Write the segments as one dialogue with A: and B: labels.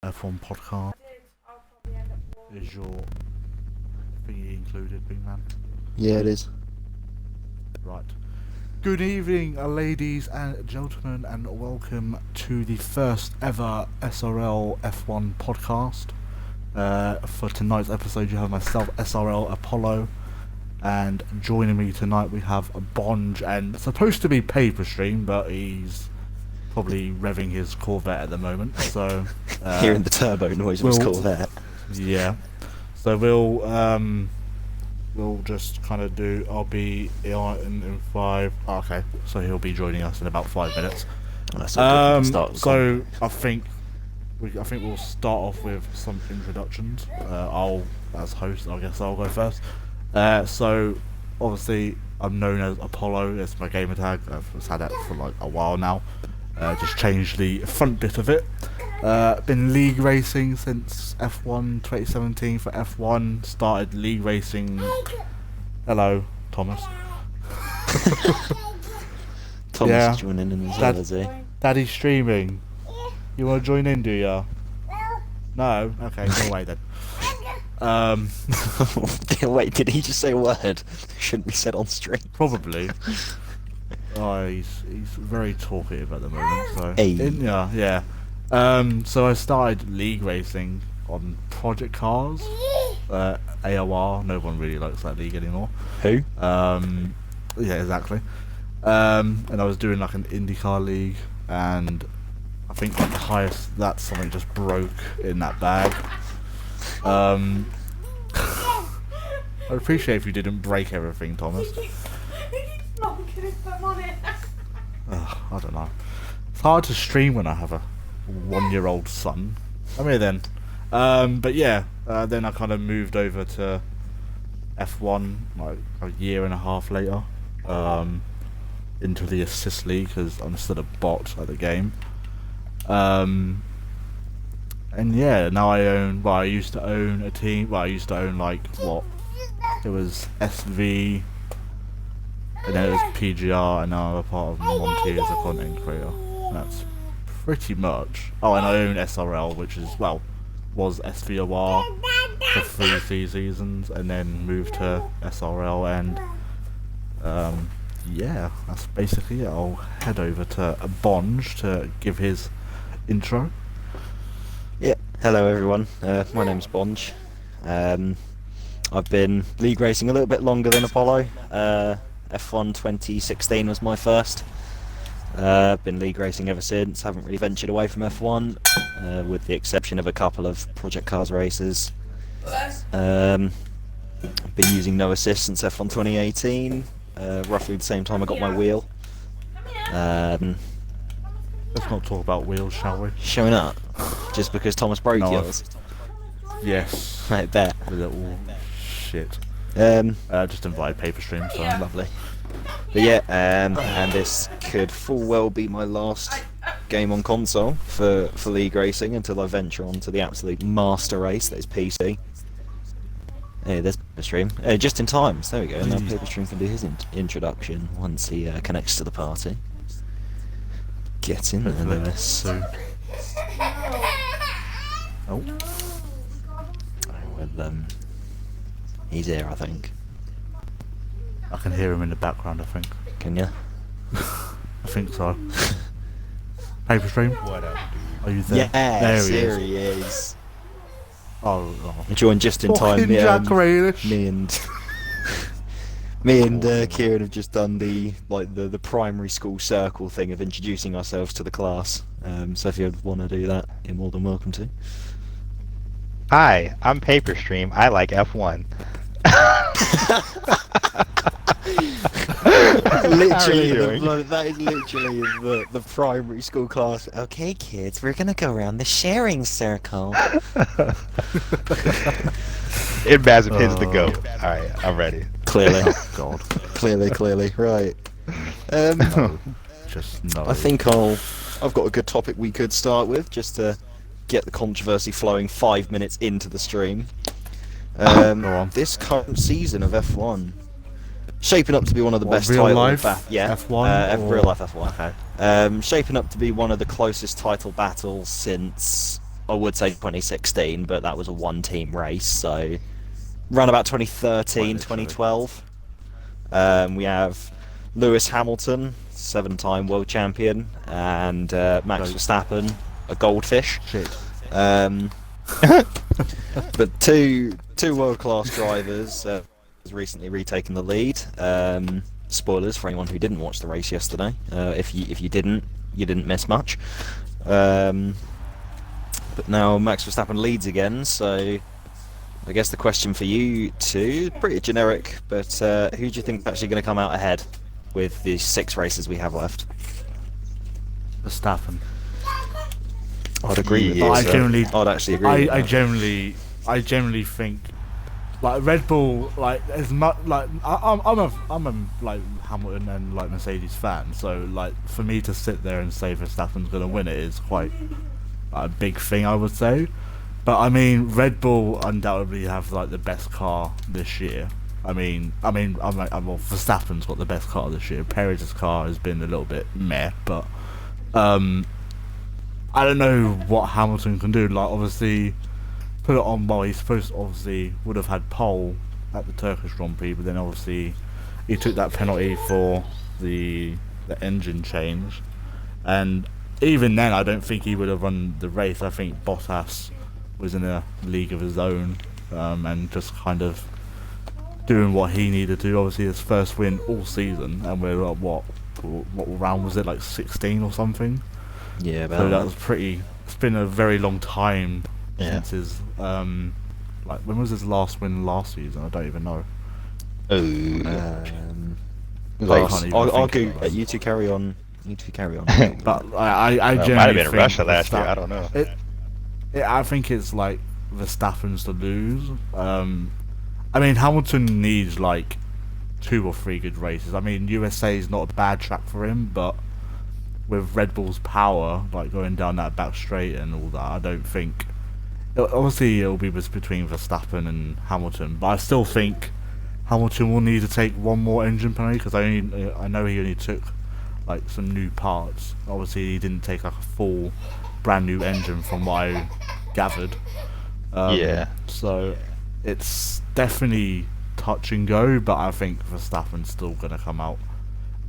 A: F1 Podcast. Is your thingy included, big man?
B: Yeah, it is.
A: Right. Good evening, ladies and gentlemen, and welcome to the first ever SRL F1 Podcast. For tonight's episode, you have myself, SRL Apollo, and joining me tonight we have Bonge, and it's supposed to be Paper Stream, but he's probably revving his Corvette at the moment, so...
B: Hearing the turbo noise of his Corvette.
A: Yeah. So we'll just kind of do... I'll be in 5... Oh, okay, so he'll be joining us in about 5 minutes. So I think we'll start off with some introductions. As host, I guess I'll go first. So, obviously, I'm known as Apollo. It's my gamer tag. I've had that for like a while now. Just changed the front bit of it. Been league racing since F1 2017 for F1. Started league racing. Hello, Thomas.
B: Thomas is joining in as well, is he?
A: Daddy's streaming. You want to join in, do ya? No? Okay, go away then.
B: Wait, did he just say a word? Shouldn't be said on stream.
A: Probably. Oh, he's very talkative at the moment. So
B: hey.
A: Yeah. So I started league racing on Project Cars, AOR. No one really likes that league anymore.
B: Who?
A: Yeah, exactly. And I was doing like an IndyCar league, and I think like the highest that something just broke in that bag. I'd appreciate if you didn't break everything, Thomas. I don't know. It's hard to stream when I have a 1-year-old son. I'm here then. But yeah, then I kind of moved over to F1 like a year and a half later, into the assist league because I'm still a bot at the game. And yeah, now I used to own a team. Well, I used to own like what? It was SV. And then it was PGR, and now I'm a part of Monty as a content creator. That's pretty much. Oh, and I own SRL, which was SVOR for 3 seasons, and then moved to SRL, and yeah, that's basically it. I'll head over to Bonge to give his intro.
B: Yeah, hello everyone. My name's Bonge. I've been league racing a little bit longer than Apollo. F1 2016 was my first. Been league racing ever since. Haven't really ventured away from F1, with the exception of a couple of Project Cars races. Been using no assist since F1 2018. Roughly the same time I got my wheel.
A: Let's not talk about wheels, shall we?
B: Showing up just because Thomas broke yours.
A: Yes.
B: I bet.
A: The little shit. Just invited Paper Stream, so
B: lovely. But yeah, and this could full well be my last game on console for league racing until I venture on to the absolute master race that is PC. Hey, there's Paper Stream. Just in time, so there we go. Now Paper Stream can do his introduction once he connects to the party. Get in there, Lewis.
A: Oh.
B: Well, he's here, I think.
A: I can hear him in the background, I think.
B: Can you?
A: I think so. Paper Stream?
C: What up, dude?
A: Are you there?
B: Yes,
A: there
B: he is.
A: Oh.
B: I joined just in time.
A: Jack Grealish.
B: Me and Kieran have just done the primary school circle thing of introducing ourselves to the class. So if you want to do that, you're more than welcome to.
C: Hi, I'm Paper Stream. I like F1.
B: That is literally the primary school class. Okay, kids, we're gonna go around the sharing circle.
C: It Mazepin's the GOAT. Alright, I'm ready.
B: Clearly.
A: Oh, God.
B: Clearly. Right.
A: Just no.
B: I think I've got a good topic we could start with, just to get the controversy flowing 5 minutes into the stream. This current season of F1 shaping up to be one of the best
A: real
B: title
A: life
B: F1 real life F1.
A: Okay.
B: Shaping up to be one of the closest title battles since I would say 2016, but that was a one-team race. So around about 2013, 2012, we have Lewis Hamilton, 7-time world champion, and Max Verstappen, a goldfish.
A: Shit.
B: But two world-class drivers has recently retaken the lead. Spoilers for anyone who didn't watch the race yesterday. If you didn't, you didn't miss much. But now Max Verstappen leads again, so I guess the question for you two, pretty generic, but who do you think is actually going to come out ahead with the 6 races we have left?
A: Verstappen.
B: I'd agree with
A: But
B: that. I'd actually agree.
A: I generally think like Red Bull, like as much like I'm a like Hamilton and like Mercedes fan, so like for me to sit there and say Verstappen's gonna win it is quite a big thing, I would say. But I mean, Red Bull undoubtedly have like the best car this year. I mean, well, Verstappen's got the best car this year. Perez's car has been a little bit meh, but I don't know what Hamilton can do. Like, obviously, put it on. Well, he's supposed to obviously would have had pole at the Turkish Grand Prix, but then obviously he took that penalty for the engine change, and even then, I don't think he would have won the race. I think Bottas was in a league of his own, and just kind of doing what he needed to. Obviously, his first win all season, and we're at what round was it, like 16 or something?
B: Yeah,
A: so that was pretty. It's been a very long time
B: Yeah.
A: since his like when was his last win last season? I don't even know.
B: I'll go. You two carry on.
A: But I
C: Well,
A: generally
C: might have been
A: think
C: Russia last year.
A: Verstappen-
C: I don't know.
A: I think it's like Verstappen's to lose. I mean, Hamilton needs like 2 or 3 good races. I mean, USA is not a bad track for him, but with Red Bull's power, like going down that back straight and all that, I don't think. Obviously, it'll be between Verstappen and Hamilton, but I still think Hamilton will need to take one more engine penalty because I know he only took like some new parts. Obviously, he didn't take like a full brand new engine from what I gathered.
C: Yeah.
A: So it's definitely touch and go, but I think Verstappen's still going to come out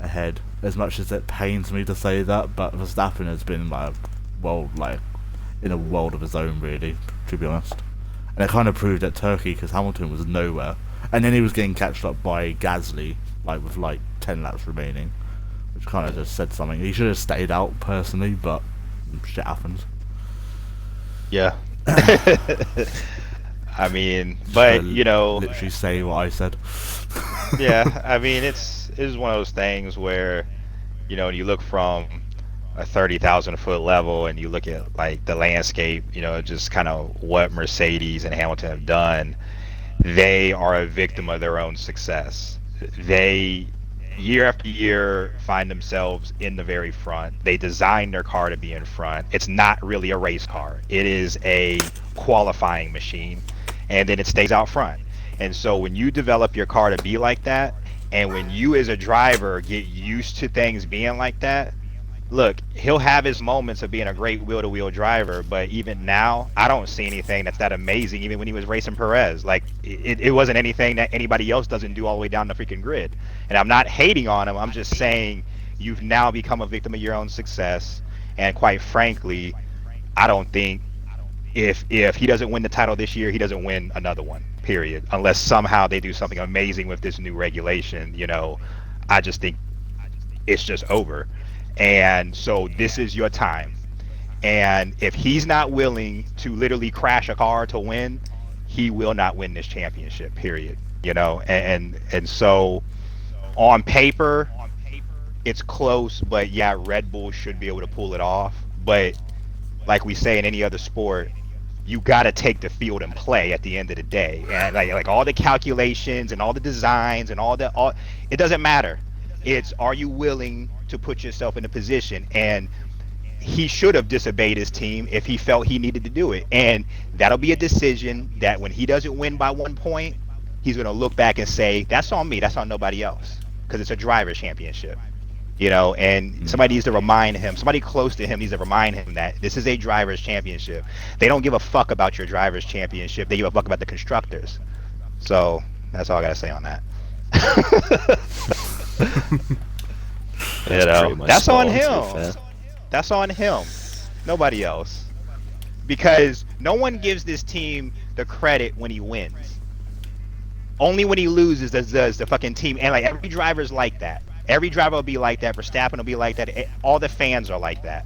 A: ahead. As much as it pains me to say that, but Verstappen has been in a world of his own, really, to be honest. And it kind of proved at Turkey because Hamilton was nowhere, and then he was getting catched up by Gasly, like with like 10 laps remaining, which kind of just said something. He should have stayed out personally, but shit happens.
C: Yeah. I mean, but you know,
A: literally say what I said.
C: yeah. I mean, it's one of those things where, you know, you look from a 30,000-foot level and you look at like the landscape, you know, just kind of what Mercedes and Hamilton have done. They are a victim of their own success. They, year after year, find themselves in the very front. They design their car to be in front. It's not really a race car. It is a qualifying machine, and then it stays out front. And so when you develop your car to be like that, and when you as a driver get used to things being like that, look, he'll have his moments of being a great wheel-to-wheel driver, but even now, I don't see anything that's that amazing. Even when he was racing Perez, like it wasn't anything that anybody else doesn't do all the way down the freaking grid. And I'm not hating on him. I'm just saying you've now become a victim of your own success. And quite frankly, I don't think if he doesn't win the title this year, he doesn't win another one. Period. Unless somehow they do something amazing with this new regulation, you know, I just think it's just over. And so this is your time. And if he's not willing to literally crash a car to win, he will not win this championship, period. You know, and so on paper, it's close, but yeah, Red Bull should be able to pull it off. But like we say in any other sport, you got to take the field and play at the end of the day. And like all the calculations and all the designs and all it doesn't matter. It's, are you willing to put yourself in a position? And he should have disobeyed his team if he felt he needed to do it. And that'll be a decision that when he doesn't win by 1 point, he's going to look back and say, that's on me, that's on nobody else. Because it's a driver's championship. and somebody needs to remind him, somebody close to him needs to remind him that this is a driver's championship. They don't give a fuck about your driver's championship. They give a fuck about the constructors. So that's all I gotta say on that. That's on him. That's on him. Nobody else. Because no one gives this team the credit when he wins. Only when he loses does the fucking team. And like every driver's like that. Every driver will be like that. Verstappen will be like that. All the fans are like that.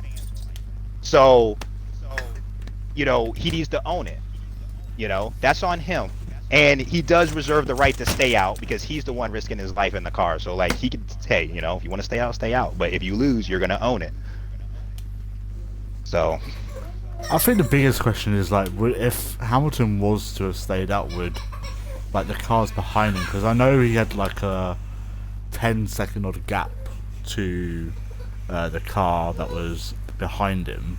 C: So, he needs to own it. That's on him. And he does reserve the right to stay out because he's the one risking his life in the car. So, like, he can say, if you want to stay out, stay out. But if you lose, you're going to own it. So,
A: I think the biggest question is, like, if Hamilton was to have stayed out, would, like, the cars behind him, because I know he had, like, a 10-second odd gap to the car that was behind him.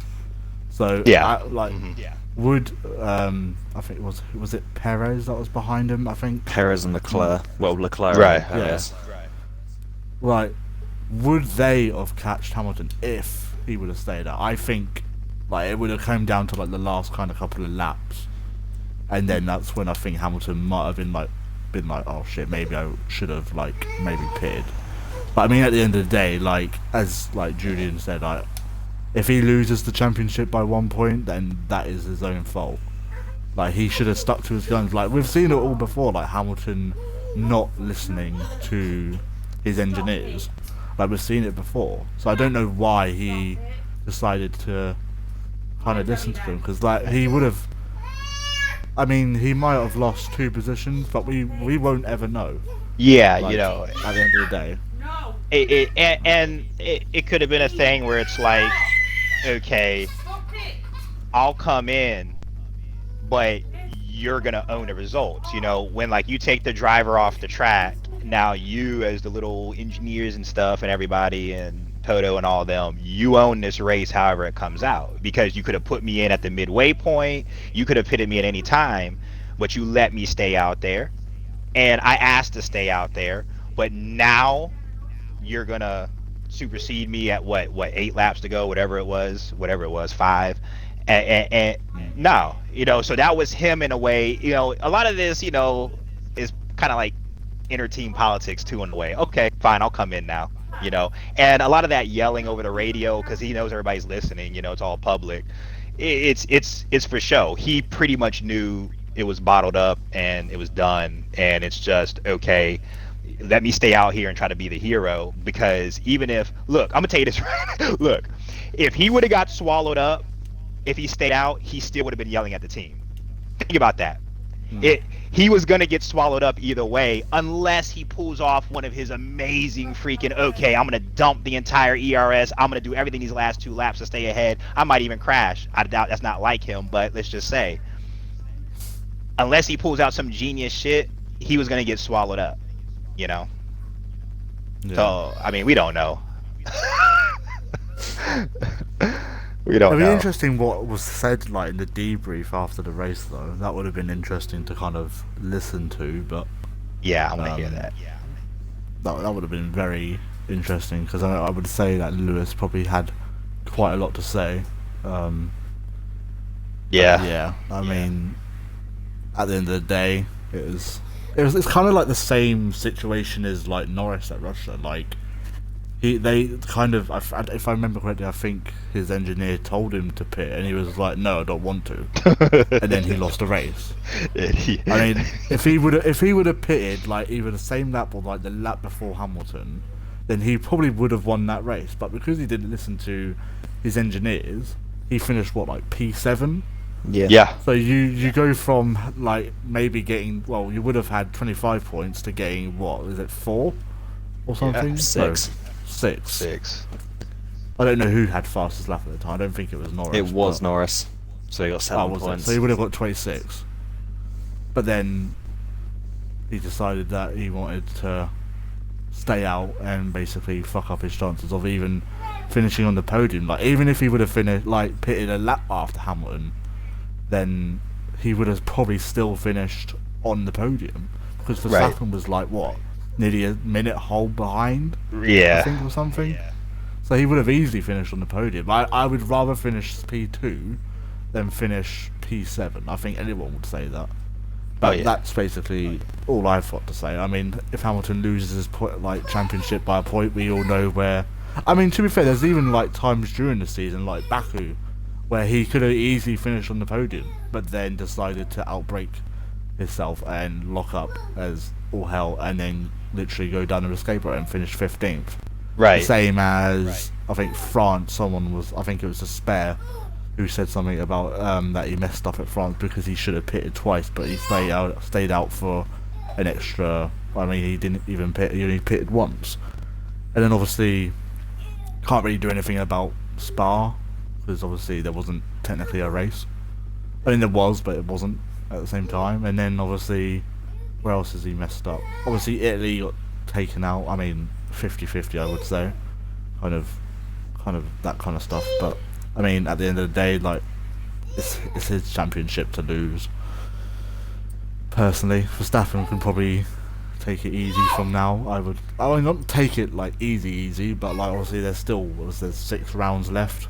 A: So, would I think it was Perez that was behind him? I think
B: Perez and Leclerc. Well, Leclerc.
C: Right.
B: And Perez.
A: Yeah. Right. Would they have catched Hamilton if he would have stayed out? I think like it would have come down to like the last kind of couple of laps, and then that's when I think Hamilton might have been like, oh shit, maybe I should have maybe pitted. But I mean, at the end of the day, like as like Julian said, like if he loses the championship by 1 point, then that is his own fault. Like he should have stuck to his guns. Like we've seen it all before, like Hamilton not listening to his engineers. Like we've seen it before. So I don't know why he decided to kind of listen to them, because like he would have. I mean, he might have lost 2 positions, but we won't ever know.
C: Yeah,
A: like, at the end of the day.
C: It could have been a thing where it's like, okay, I'll come in, but you're gonna own the results. When like you take the driver off the track, now you as the little engineers and stuff and everybody and Toto and all of them, you own this race however it comes out, because you could have put me in at the midway point, you could have pitted me at any time, but you let me stay out there, and I asked to stay out there, but now you're gonna supersede me at what 8 laps to go, whatever it was 5, and no, so that was him in a way. A lot of this is kind of like inner team politics too, in a way. Okay, fine, I'll come in now. And a lot of that yelling over the radio, because he knows everybody's listening, it's all public. It's for show. He pretty much knew it was bottled up and it was done, and it's just, okay, let me stay out here and try to be the hero. Because even if, look, I'm gonna tell you this right. Look, if he would have got swallowed up, if he stayed out, he still would have been yelling at the team. Think about that. He was gonna get swallowed up either way, unless he pulls off one of his amazing freaking, okay, I'm gonna dump the entire ERS, I'm gonna do everything these last 2 laps to stay ahead, I might even crash. I doubt that's not like him, but let's just say, unless he pulls out some genius shit, he was gonna get swallowed up. Yeah. So I mean, we don't know. We don't know.
A: It'd be interesting what was said like in the debrief after the race, though. That would have been interesting to kind of listen to, but
C: yeah, I want to hear that.
A: That would have been very interesting, because I would say that Lewis probably had quite a lot to say. I mean, at the end of the day, it's kind of like the same situation as like Norris at Russia. Like they kind of, if I remember correctly, I think his engineer told him to pit, and he was like, "No, I don't want to," and then he lost the race. I mean, if he would have pitted like either the same lap or like the lap before Hamilton, then he probably would have won that race. But because he didn't listen to his engineers, he finished like P7.
B: Yeah.
A: So you go from like maybe getting, well, you would have had 25 points to getting, what is it, 4 or something?
B: 6.
A: No, 6. I don't know who had fastest lap at the time. I don't think it was Norris.
B: It was Norris. So he got 7 points.
A: So he would have got 26. But then he decided that he wanted to stay out and basically fuck up his chances of even finishing on the podium. Like even if he would have finished like pitted a lap after Hamilton, then he would have probably still finished on the podium, because Verstappen was like what nearly a minute hole behind,
C: Yeah.
A: I think, or something. Yeah. So he would have easily finished on the podium. I would rather finish P2 than finish P7. I think anyone would say that. But that's basically all I've got to say. I mean, if Hamilton loses his championship by a point, we all know where. I mean, to be fair, there's even times during the season, like Baku, where he could have easily finished on the podium, but then decided to outbrake himself and lock up as all hell, and then literally go down the escape route and finish 15th.
C: Right.
A: The same as I think France. I think it was a spare, who said something about that he messed up at France because he should have pitted twice, but he stayed out for an extra. I mean, he didn't even pit; he only pitted once. And then obviously, can't really do anything about Spa because obviously there wasn't technically a race. I mean, there was, but it wasn't at the same time. And then obviously, where else has he messed up? Obviously, Italy got taken out. I mean, 50-50, I would say, kind of that kind of stuff, but. I mean, at the end of the day, it's his championship to lose. Personally, Verstappen can probably take it easy from now. I would not take it easy, but obviously there's 6 rounds left.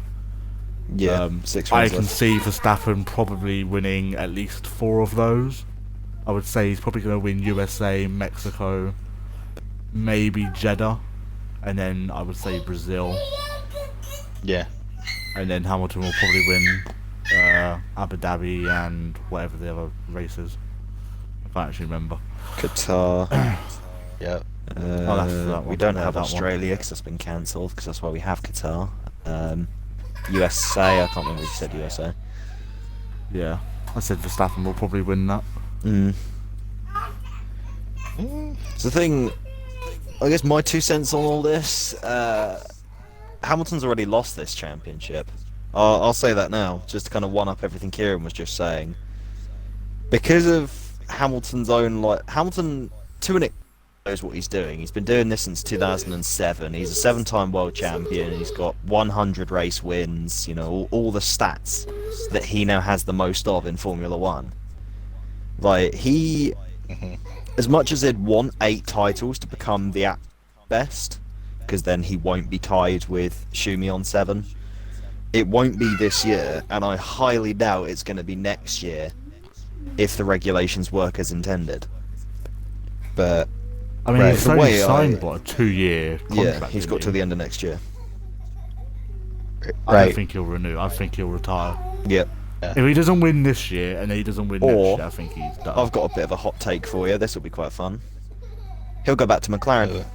B: Yeah, 6 rounds
A: I can see Verstappen probably winning at least 4 of those. I would say he's probably going to win USA, Mexico, maybe Jeddah, and then I would say Brazil.
C: Yeah.
A: And then Hamilton will probably win Abu Dhabi and whatever the other races. I can't actually remember.
B: Qatar.
C: Yep.
B: We don't have Australia because that's been cancelled, because that's why we have Qatar. USA, I can't remember if you said USA.
A: Yeah, I said Verstappen will probably win that.
B: So the thing, I guess my 2 cents on all this, Hamilton's already lost this championship. I'll say that now, just to kind of one-up everything Kieran was just saying. Because of Hamilton's own, Hamilton, to an extent, knows what he's doing. He's been doing this since 2007. He's a 7-time world champion. He's got 100 race wins, all the stats that he now has the most of in Formula 1. He, as much as he'd want 8 titles to become the best, because then he won't be tied with Schumi on 7. It won't be this year, and I highly doubt it's going to be next year if the regulations work as intended. But
A: I mean, he's only signed a 2-year contract.
B: Yeah, he's got till the end of next year.
A: I don't think he'll renew. I think he'll retire.
B: Yep.
A: If he doesn't win this year and he doesn't win next year, I think he's done.
B: I've got a bit of a hot take for you. This will be quite fun. He'll go back to McLaren.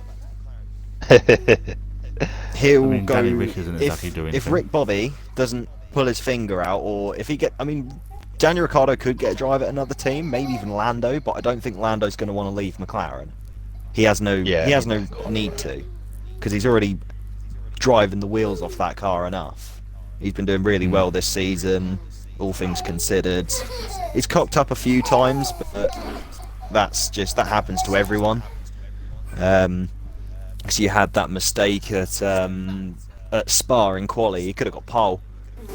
B: He'll go.
A: Danny Rick isn't exactly doing
B: if
A: anything.
B: Rick Bobby doesn't pull his finger out, or if he Daniel Ricciardo could get a drive at another team, maybe even Lando, but I don't think Lando's going to want to leave McLaren. He has no need to, because he's already driving the wheels off that car enough. He's been doing really well this season, all things considered. He's cocked up a few times, but that happens to everyone. Because you had that mistake at Spa in quali. He could have got pole,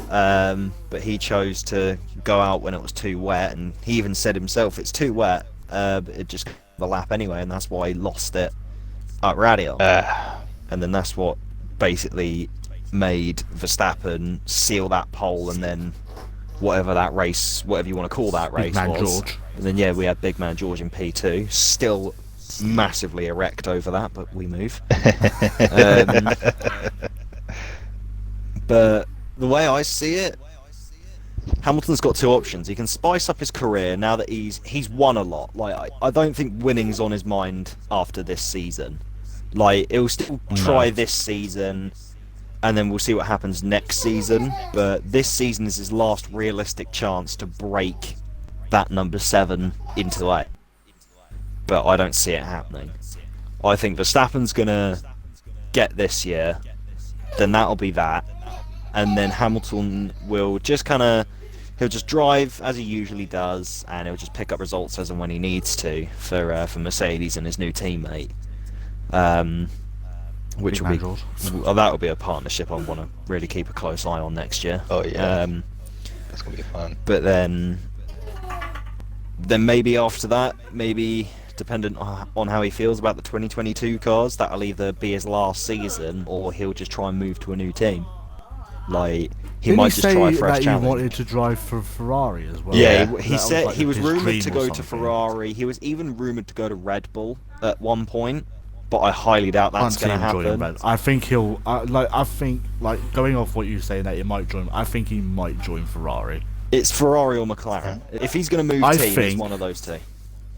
B: but he chose to go out when it was too wet, and he even said himself it's too wet, but it just got the lap anyway, and that's why he lost it at Radio. And then that's what basically made Verstappen seal that pole, and then whatever you want to call that race was.
A: George.
B: And then we had Big Man George in P2, still massively erect over that, but we move. But the way I see it, Hamilton's got 2 options. He can spice up his career now that he's won a lot. I don't think winning's on his mind after this season. He'll still try this season, and then we'll see what happens next season. But this season is his last realistic chance to break that number 7 into 8. But I don't see it happening. I think Verstappen's gonna get this year, then that'll be that, and then Hamilton will just he'll just drive as he usually does, and he'll just pick up results as and when he needs to for Mercedes and his new teammate. Which will be that'll be a partnership I want to really keep a close eye on next year.
C: Oh yeah, that's gonna be fun.
B: But then maybe after that, maybe dependent on how he feels about the 2022 cars, that'll either be his last season or he'll just try and move to a new team. Like, he might just try a fresh challenge.
A: He wanted to drive for Ferrari as well.
B: Yeah, he said
A: like
B: he was
A: his
B: rumoured
A: dream
B: to
A: or
B: go to
A: something.
B: Ferrari. He was even rumoured to go to Red Bull at one point, but I highly doubt that's
A: Can't see
B: going to
A: him joining
B: happen.
A: Red. I think he'll. I think going off what you say that he might join. I think he might join Ferrari.
B: It's Ferrari or McLaren. If he's going to move team, it's one of those two.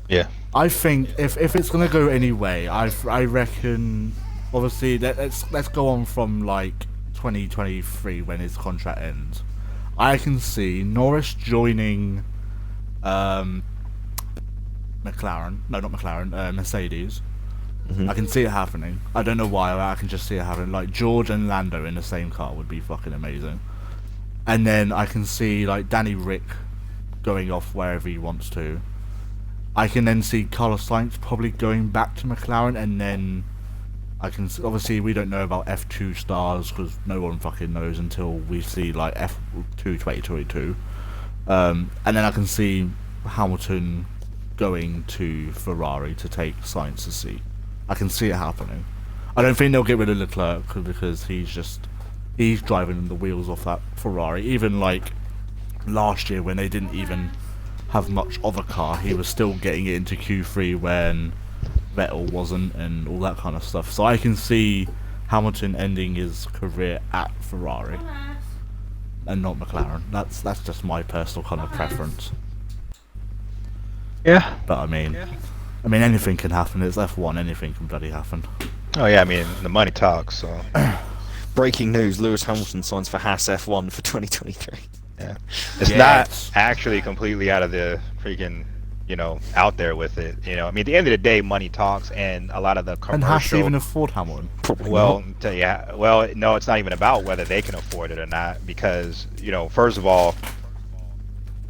C: Yeah.
A: I think if it's gonna go any way, I reckon. Obviously, let's go on from like 2023 when his contract ends. I can see Norris joining McLaren. No, not McLaren. Mercedes. I can see it happening. I don't know why. I can just see it happening. Like George and Lando in the same car would be fucking amazing. And then I can see like Danny Rick going off wherever he wants to. I can then see Carlos Sainz probably going back to McLaren, and then I can obviously we don't know about F2 stars because no one fucking knows until we see like F2 2022, and then I can see Hamilton going to Ferrari to take Sainz's seat. I can see it happening. I don't think they'll get rid of Leclerc because he's driving the wheels off that Ferrari. Even like last year when they didn't even have much of a car, he was still getting it into Q3 when Vettel wasn't, and all that kind of stuff. So I can see Hamilton ending his career at Ferrari and not McLaren. That's just my personal kind of preference.
C: Yeah.
A: But I mean anything can happen. It's F1. Anything can bloody happen.
C: Oh yeah, I mean the money talks. So.
B: Breaking news: Lewis Hamilton signs for Haas F1 for 2023.
C: Yeah. It's not actually completely out of the freaking, out there with it. I mean, at the end of the day, money talks, and a lot of the commercial.
A: And Haas even afford Hamilton?
B: Probably
C: Well,
B: not.
C: no, it's not even about whether they can afford it or not, because first of all,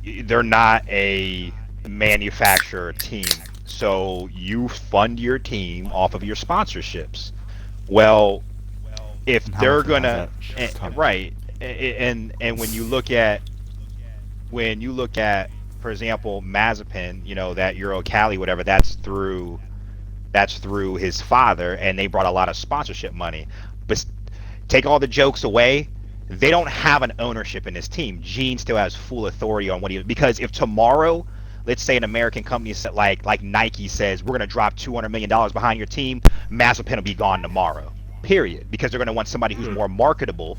C: they're not a manufacturer team, so you fund your team off of your sponsorships. Well, if they're gonna right. And when you look at for example Mazepin, that Euro Cali whatever, that's through his father, and they brought a lot of sponsorship money. But take all the jokes away, they don't have an ownership in this team. Gene still has full authority on what because if tomorrow, let's say an American company like Nike says we're going to drop $200 million behind your team, Mazepin will be gone tomorrow, period, because they're going to want somebody who's more marketable,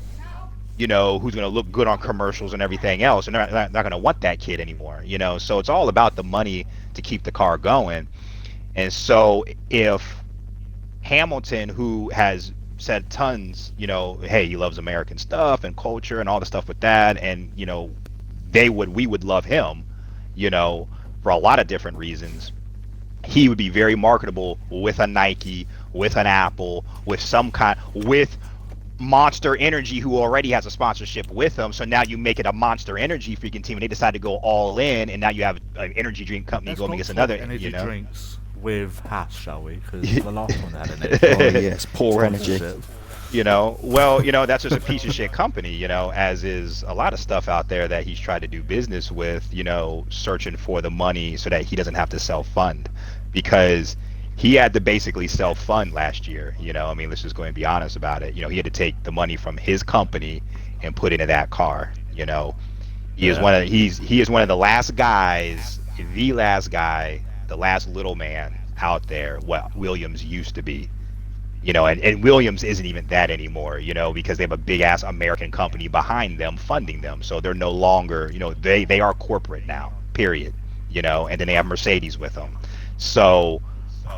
C: who's going to look good on commercials and everything else, and they're not going to want that kid anymore, So it's all about the money to keep the car going. And so if Hamilton, who has said tons, hey, he loves American stuff and culture and all the stuff with that, and we would love him, for a lot of different reasons, he would be very marketable with a Nike, with an Apple, with Monster Energy, who already has a sponsorship with them. So now you make it a Monster Energy freaking team, and they decide to go all in, and now you have an energy drink company going against another
A: energy drinks with Haas, shall we? Because the last one had an
B: Oh yes, poor energy.
C: That's just a piece of shit company, as is a lot of stuff out there that he's tried to do business with, searching for the money so that he doesn't have to self-fund, because he had to basically self-fund last year. I mean, let's just go and be honest about it. He had to take the money from his company and put into that car. He is one of the last guys, the last little man out there. Well, Williams used to be, and Williams isn't even that anymore, because they have a big ass American company behind them funding them. So they're no longer, they are corporate now, period, and then they have Mercedes with them. So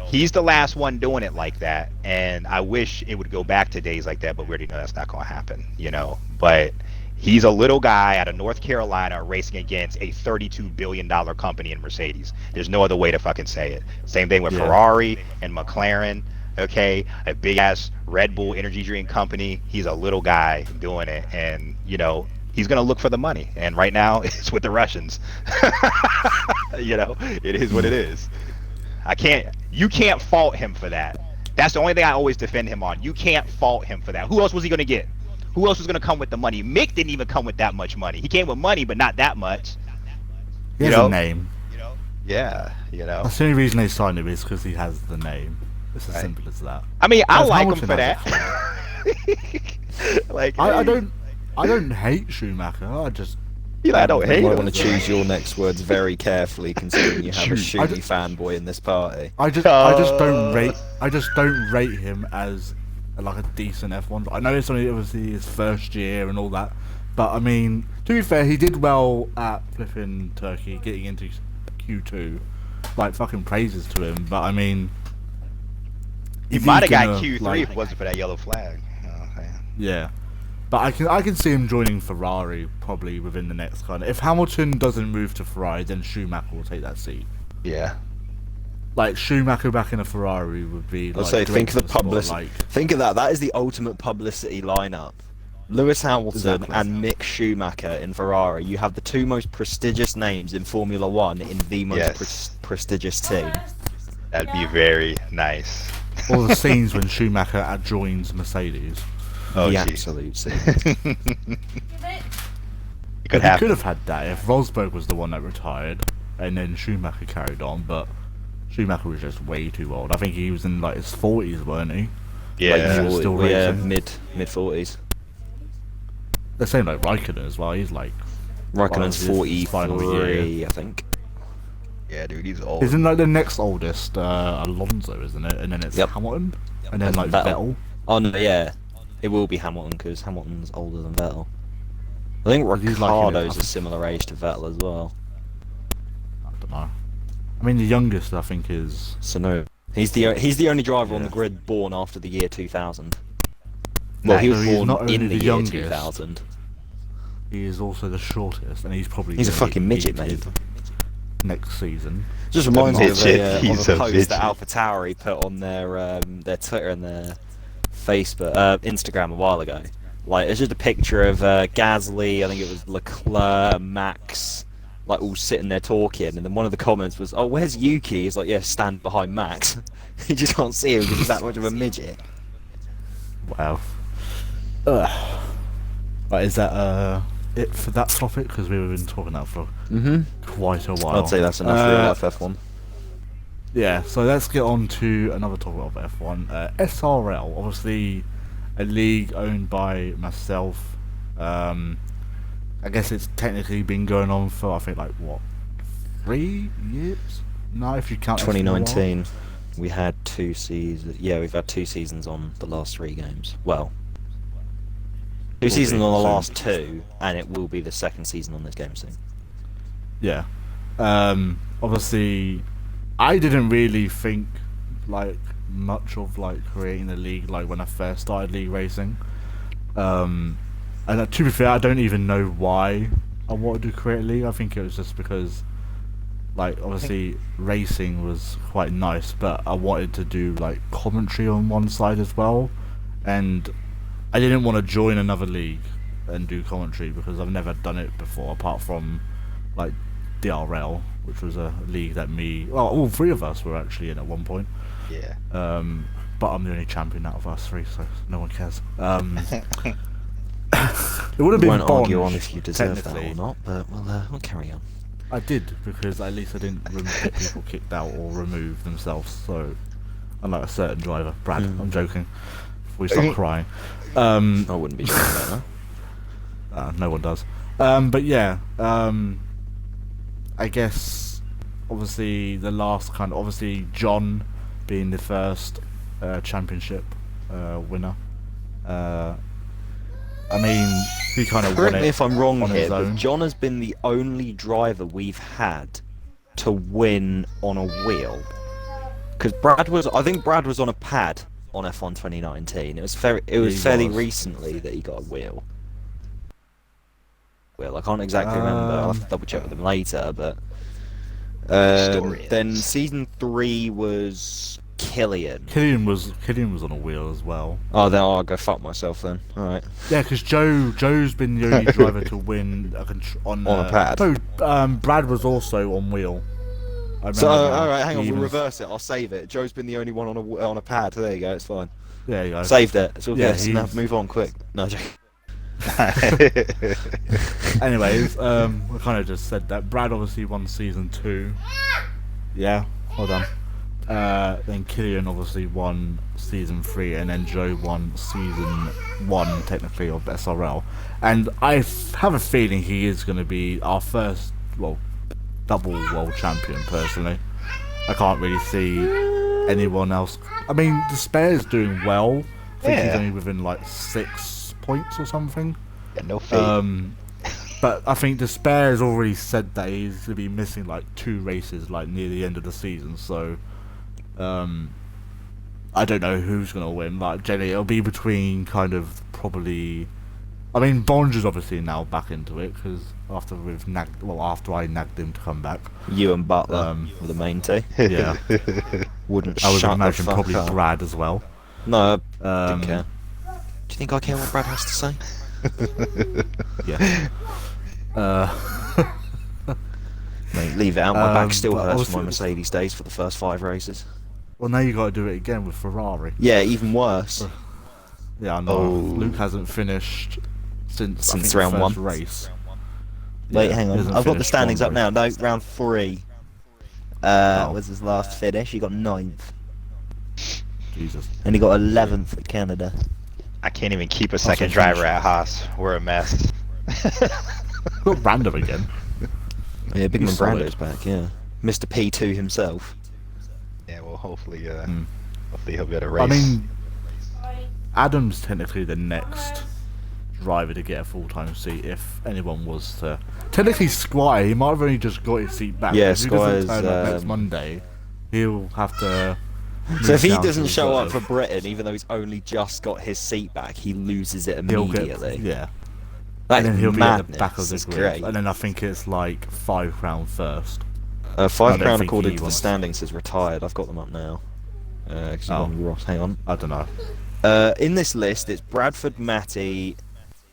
C: he's the last one doing it like that, and I wish it would go back to days like that, but we already know that's not going to happen, But he's a little guy out of North Carolina racing against a $32 billion company in Mercedes. There's no other way to fucking say it. Same thing with Ferrari and McLaren, okay? A big-ass Red Bull energy drink company. He's a little guy doing it, and, he's going to look for the money. And right now, it's with the Russians. It is what it is. You can't fault him for that. That's the only thing I always defend him on. You can't fault him for that. Who else was he going to get? Who else was going to come with the money? Mick didn't even come with that much money. He came with money, but not that much.
A: He has a name.
C: Yeah, you know.
A: That's the only reason they signed him is because he has the name. It's as
C: Right.
A: simple as that.
C: I mean, I
A: As
C: like
A: Hamilton
C: him for
A: has
C: that. Like,
A: I
C: hey,
A: don't hate Schumacher. I just
C: you know, I don't
B: You
C: hate
B: might
C: him.
B: want to choose your next words very carefully, considering you have a
C: Shoot.
A: I
B: Shooty fanboy in this party.
A: I just don't rate him as like a decent F1. I know it's only obviously his first year and all that, but I mean, to be fair, he did well at flipping Turkey, getting into Q2. Like fucking praises to him, but I mean,
C: He
A: if
C: might have
A: he's
C: got
A: gonna,
C: Q3
A: like-
C: if it wasn't for that yellow flag. Oh, man.
A: Yeah, but I can see him joining Ferrari probably within the next kind of. If Hamilton doesn't move to Ferrari, then Schumacher will take that seat.
C: Yeah.
A: Like Schumacher back in a Ferrari would be.
B: I'll
A: like,
B: say,
A: great
B: think
A: for
B: of the
A: sport,
B: publicity.
A: like-
B: Think of that. That is the ultimate publicity lineup. Lewis Hamilton
A: Exactly.
B: and Mick Schumacher in Ferrari. You have the two most prestigious names in Formula One in the most
C: Yes.
B: prestigious team.
C: That'd be very nice.
A: All the scenes when Schumacher joins Mercedes.
C: Oh,
B: the
C: jeez.
B: absolute scene.
C: It could
A: He
C: happen.
A: could have had that if Rosberg was the one that retired, and then Schumacher carried on. But Schumacher was just way too old. I think he was in like his 40s, weren't he?
C: Yeah.
A: Like, he was still
B: yeah,
A: racing.
B: mid 40s.
A: The same like Raikkonen as well. He's like
B: Raikkonen's
A: Well, his final
B: 43, I think.
C: Yeah, dude, he's old.
A: isn't like the next oldest Alonso, isn't it? And then it's
B: Yep.
A: Hamilton, and then like
B: Vettel.
A: Vettel.
B: Oh no, yeah, it will be Hamilton because Hamilton's older than Vettel. I think
A: Well, he's like in
B: Ricardo's
A: it.
B: a similar age to Vettel as well.
A: I don't know. I mean, the youngest I think is
B: So no, he's the only driver on
A: Yeah.
B: the grid born after the year 2000. Well, he
A: So
B: was
A: he's
B: born
A: not only
B: in
A: the
B: the year
A: youngest,
B: 2000.
A: he is also the shortest, and he's probably
B: He's a
A: gonna
B: fucking
A: be
B: midget, mate.
A: beaten next season.
B: Just reminds me of
C: midget,
B: a
C: he's a
B: post
C: midget.
B: that AlphaTauri put on their Twitter and their Facebook, Instagram a while ago. Like it's just a picture of Gasly, I think it was Leclerc, Max, like all sitting there talking, and then one of the comments was, "Oh, where's Yuki?" He's like, "Yeah, stand behind Max." You just can't see him because he's that much of a midget.
A: Wow. Right, is that it for that topic? Because we've been talking that for quite a while.
B: I'd say that's enough real life F1.
A: Yeah, so let's get on to another topic of F1. SRL, obviously a league owned by myself. I guess it's technically been going on for, I think, like, what, 3 years? No, if you count this in a while.
B: 2019, we had 2 seasons. Yeah, we've had 2 seasons on the last 3 games. Well, 2 seasons on the
A: soon.
B: last 2, and it will be the 2nd season on this game soon.
A: Yeah. Obviously, I didn't really think, like, much of, like, creating a league, like, when I first started league racing. And to be fair, I don't even know why I wanted to create a league. I think it was just because, like, obviously racing was quite nice, but I wanted to do like commentary on one side as well, and I didn't want to join another league and do commentary because I've never done it before, apart from like DRL, which was a league that all 3 of us were actually in at one point.
C: Yeah.
A: But I'm the only champion out of us 3, so no one cares. It would have
B: We
A: been
B: won't argue
A: Bond,
B: on if you deserve that
A: technically.
B: or not, but we'll carry on.
A: I did, because at least I didn't get people kicked out or remove themselves, so unlike a certain driver. Brad, I'm joking. Before we start crying.
B: I wouldn't be sure about that.
A: No one does. But yeah, I guess, obviously, the last obviously John being the first championship winner. I mean, he kind of won
B: Correct
A: it
B: me if I'm wrong
A: on
B: here,
A: his
B: but
A: own.
B: John has been the only driver we've had to win on a wheel. Because I think Brad was on a pad on F1 2019. It was fairly
A: was.
B: recently that he got a wheel. Well, I can't exactly remember. I'll have to double check with him later, but
C: Historians.
B: then season 3 was Killian.
A: Killian was on a wheel as well.
B: Oh, then I'll go fuck myself then. All right.
A: Yeah, because Joe's been the only driver to win on
B: a pad.
A: No, Brad was also on wheel. I
B: So,
A: remember that.
B: all right, hang on,
A: He
B: we'll
A: was-
B: reverse it. I'll save it. Joe's been the only one on a pad. There you go. It's fine.
A: There you go.
B: Saved it. It's all
A: Yeah,
B: good. Now
A: he's-
B: move on quick. No, joking.
A: Anyways, I kind of just said that Brad obviously won season 2. Yeah, hold on. Then Killian obviously won season 3, and then Joe won season 1, technically, of SRL. And I have a feeling he is going to be our first, well, double world champion, personally. I can't really see anyone else. I mean, Despair's doing well. I think he's only within like 6 points or something.
C: Yeah, no fate.
A: But I think Despair has already said that he's going to be missing like 2 races like near the end of the season, so I don't know who's going to win. Like, generally, it'll be between kind of probably... I mean, Bonge is obviously now back into it, because after I nagged him to come back.
B: You and Butler were the main two.
A: Yeah.
B: Wouldn't
A: I would
B: shut the
A: imagine
B: fuck
A: probably
B: up.
A: Brad as well.
B: No, I didn't care. Do you think I care what Brad has to say?
A: Yeah.
B: Mate, leave it out. My back still
A: but
B: hurts from my
A: obviously-
B: Mercedes days for the first 5 races.
A: Well, now you got to do it again with Ferrari.
B: Yeah, even worse.
A: Yeah, I know.
B: Oh.
A: Luke hasn't finished since I think, the
B: round
A: first
B: 1.
A: race.
B: Wait,
A: Yeah,
B: hang
A: he
B: on.
A: hasn't
B: I've got the
A: finished
B: standings
A: one
B: up now.
A: race.
B: No, round 3. Was his last finish. He got 9th.
A: Jesus.
B: And he got 11th at Canada.
C: I can't even keep a
A: so
C: second
A: finished.
C: driver at Haas. We're a mess.
A: Got random again.
B: Yeah, Big Man
A: He's solid.
B: Brando's back, yeah. Mr. P2 himself.
C: Yeah, well, hopefully he'll be able to race.
A: I mean, Adam's technically the next driver to get a full-time seat if anyone was to. Technically, Squire, he might have only just got his seat back.
B: Yeah,
A: if he doesn't
B: Squire's,
A: turn up next Monday, he'll have to.
B: So if he
A: move down to
B: doesn't show up for
A: reserve.
B: Britain, even though he's only just got his seat back, he loses it
A: He'll
B: immediately.
A: get, yeah.
B: That
A: And then
B: is
A: he'll be at the
B: madness.
A: back of the
B: It's
A: grid.
B: great.
A: And then I think it's like £5 first.
B: £5
A: I don't think
B: according
A: he
B: to the
A: wants-
B: standings is retired. I've got them up now.
A: Oh.
B: Ross, hang on.
A: I don't know.
B: In this list, it's Bradford, Matty,